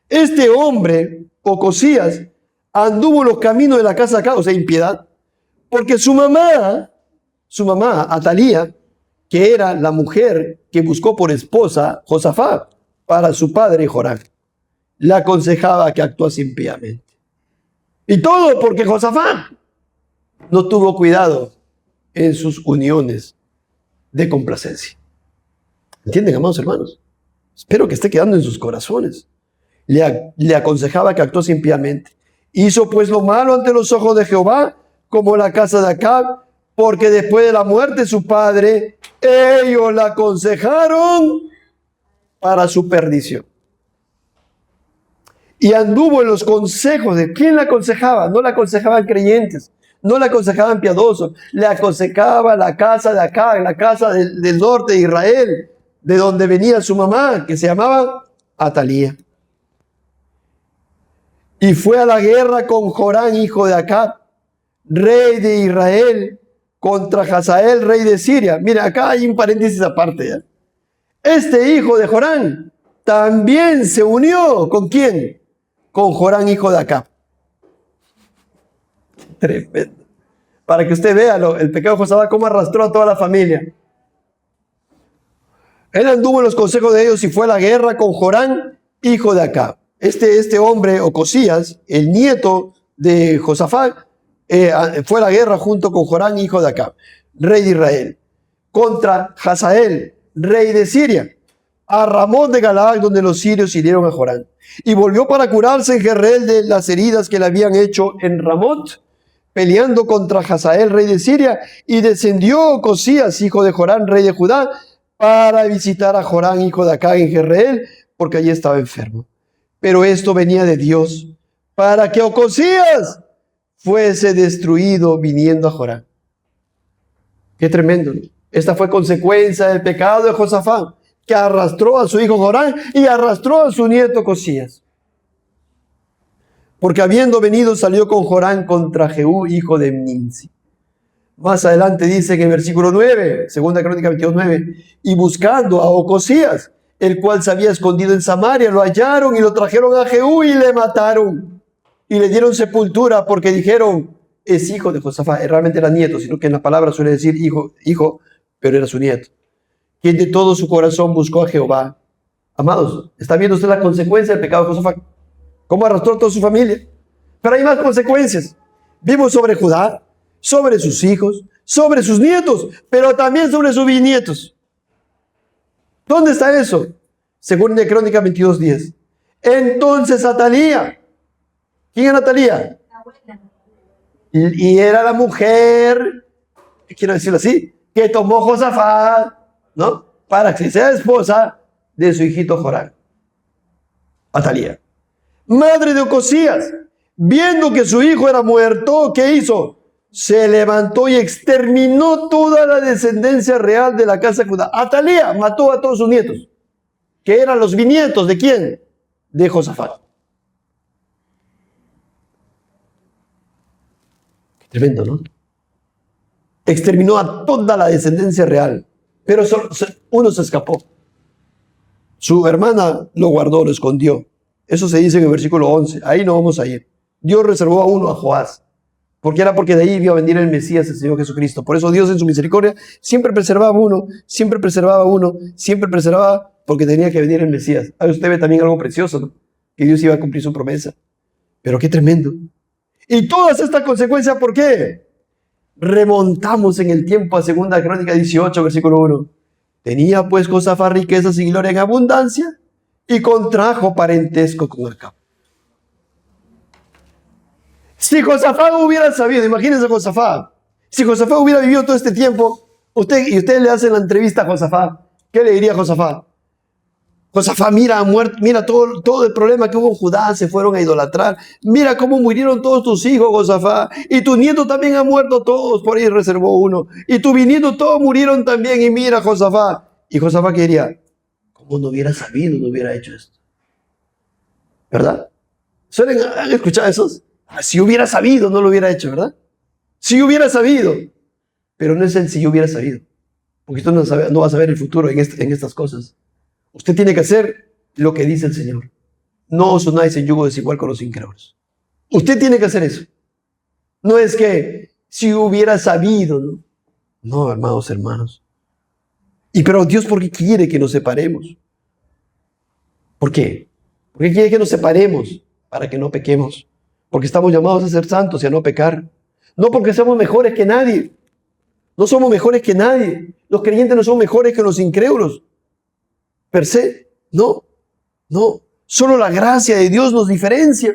Este hombre, Ocosías, anduvo en los caminos de la casa de Acab, o sea, impiedad, porque su mamá, Atalía, que era la mujer que buscó por esposa Josafat para su padre Jorán, le aconsejaba que actuase impíamente. Y todo porque Josafat no tuvo cuidado en sus uniones de complacencia. ¿Entienden, amados hermanos? Espero que esté quedando en sus corazones. Le aconsejaba que actuase impíamente. Hizo pues lo malo ante los ojos de Jehová, como la casa de Acab, porque después de la muerte de su padre, ellos la aconsejaron para su perdición. Y anduvo en los consejos de ¿quién la aconsejaba? No la aconsejaban creyentes, no la aconsejaban piadosos, le aconsejaba la casa de Acab, la casa del norte de Israel, de donde venía su mamá, que se llamaba Atalía. Y fue a la guerra con Jorán, hijo de Acab, rey de Israel, contra Hazael, rey de Siria. Mira, acá hay un paréntesis aparte. ¿Ya? Este hijo de Jorán también se unió. ¿Con quién? Con Jorán, hijo de Acab. Tremendo. Para que usted vea el pecado de Josafat, cómo arrastró a toda la familia. Él anduvo en los consejos de ellos y fue a la guerra con Jorán, hijo de Acab. Este hombre, Ocosías, el nieto de Josafat, fue a la guerra junto con Jorán, hijo de Acab, rey de Israel, contra Hazael, rey de Siria, a Ramón de Galaad, donde los sirios hirieron a Jorán. Y volvió para curarse en Jezreel de las heridas que le habían hecho en Ramot, peleando contra Hazael, rey de Siria, y descendió Ocosías, hijo de Jorán, rey de Judá, para visitar a Jorán, hijo de Acab, en Jezreel, porque allí estaba enfermo. Pero esto venía de Dios, para que Ocosías fuese destruido viniendo a Joram. Qué tremendo, ¿no? Esta fue consecuencia del pecado de Josafat, que arrastró a su hijo Joram y arrastró a su nieto Ocosías. Porque habiendo venido salió con Joram contra Jehú, hijo de Nimsi. Más adelante dice en el versículo 9, segunda Crónica 22:9, y buscando a Ocosías, el cual se había escondido en Samaria, lo hallaron y lo trajeron a Jehú y le mataron. Y le dieron sepultura porque dijeron, es hijo de Josafat. Realmente era nieto, sino que en la palabra suele decir hijo, pero era su nieto. Quien de todo su corazón buscó a Jehová. Amados, ¿está viendo usted la consecuencia del pecado de Josafat? ¿Cómo arrastró a toda su familia? Pero hay más consecuencias. Vimos sobre Judá, sobre sus hijos, sobre sus nietos, pero también sobre sus bisnietos. ¿Dónde está eso? Según de Crónica 22:10. Entonces Atalía, ¿quién era Atalía? Y era la mujer, quiero decirlo así, que tomó Josafat, ¿no? Para que sea esposa de su hijito Joram. Atalía. Madre de Ocosías, viendo que su hijo era muerto, ¿qué hizo? Se levantó y exterminó toda la descendencia real de la casa de Judá. Atalía mató a todos sus nietos, que eran los bisnietos ¿de quién? De Josafat. Qué tremendo, ¿no? Exterminó a toda la descendencia real, pero solo uno se escapó. Su hermana lo guardó, lo escondió. Eso se dice en el versículo 11. Ahí no vamos a ir. Dios reservó a uno, a Joás. Porque de ahí iba a venir el Mesías, el Señor Jesucristo. Por eso Dios en su misericordia siempre preservaba uno, siempre preservaba uno, siempre preservaba, porque tenía que venir el Mesías. Ahí usted ve también algo precioso, ¿no? Que Dios iba a cumplir su promesa. Pero qué tremendo. Y todas estas consecuencias, ¿por qué? Remontamos en el tiempo a 2 Crónica 18, versículo 1. Tenía pues Josafat riquezas y gloria en abundancia, y contrajo parentesco con Acab. Si Josafat hubiera sabido, imagínense Josafat, si Josafat hubiera vivido todo este tiempo, ustedes le hacen la entrevista a Josafat, ¿qué le diría a Josafat? Josafat, mira, mira todo el problema que hubo en Judá, se fueron a idolatrar, mira cómo murieron todos tus hijos, Josafat, y tu nieto también ha muerto todos, por ahí reservó uno, y tu bisnieto todos murieron también, y mira Josafat. Y Josafat, ¿qué diría? ¿Cómo no hubiera sabido, no hubiera hecho esto? ¿Verdad? ¿Han escuchado esos? Si hubiera sabido, no lo hubiera hecho, ¿verdad? Si hubiera sabido. Pero no es el si yo hubiera sabido. Porque usted no va a saber el futuro en estas cosas. Usted tiene que hacer lo que dice el Señor. No os unáis en yugo desigual con los incrédulos. Usted tiene que hacer eso. No es que si hubiera sabido, ¿no? No, hermanos. Pero Dios, ¿por qué quiere que nos separemos? ¿Por qué? ¿Por qué quiere que nos separemos? Para que no pequemos. Porque estamos llamados a ser santos y a no pecar. No porque somos mejores que nadie. No somos mejores que nadie. Los creyentes no son mejores que los incrédulos. Per se, no. Solo la gracia de Dios nos diferencia.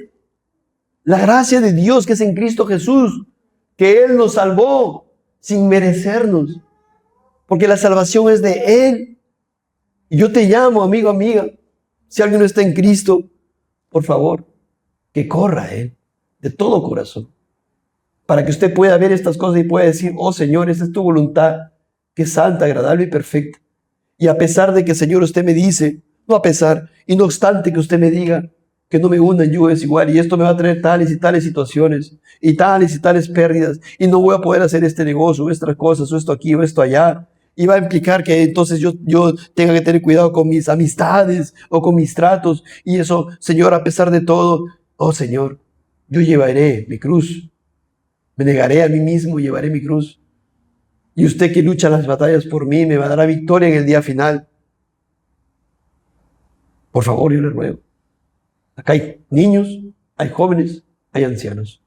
La gracia de Dios que es en Cristo Jesús. Que Él nos salvó sin merecernos. Porque la salvación es de Él. Y yo te llamo, amigo, amiga. Si alguien no está en Cristo, por favor, que corra a Él de todo corazón. Para que usted pueda ver estas cosas y pueda decir, oh Señor, esa es tu voluntad, que es santa, agradable y perfecta. Y a pesar de que, Señor, usted me dice, no a pesar, y no obstante que usted me diga que no me hunda en yugo desigual, y esto me va a traer tales y tales situaciones, y tales pérdidas, y no voy a poder hacer este negocio, o estas cosas, o esto aquí, o esto allá, y va a implicar que entonces yo tenga que tener cuidado con mis amistades, o con mis tratos, y eso, Señor, a pesar de todo, oh Señor, yo llevaré mi cruz, me negaré a mí mismo y llevaré mi cruz. Y usted que lucha las batallas por mí me va a dar la victoria en el día final. Por favor, yo le ruego. Acá hay niños, hay jóvenes, hay ancianos.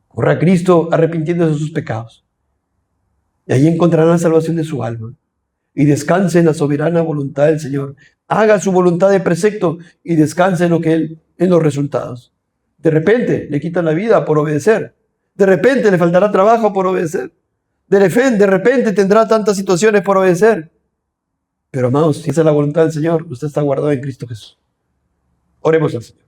Corra a Cristo arrepintiéndose de sus pecados. Y ahí encontrarán la salvación de su alma. Y descanse en la soberana voluntad del Señor. Haga su voluntad de precepto y descanse en los resultados. De repente le quitan la vida por obedecer. De repente le faltará trabajo por obedecer. De repente tendrá tantas situaciones por obedecer. Pero amados, si esa es la voluntad del Señor, usted está guardado en Cristo Jesús. Oremos al Señor.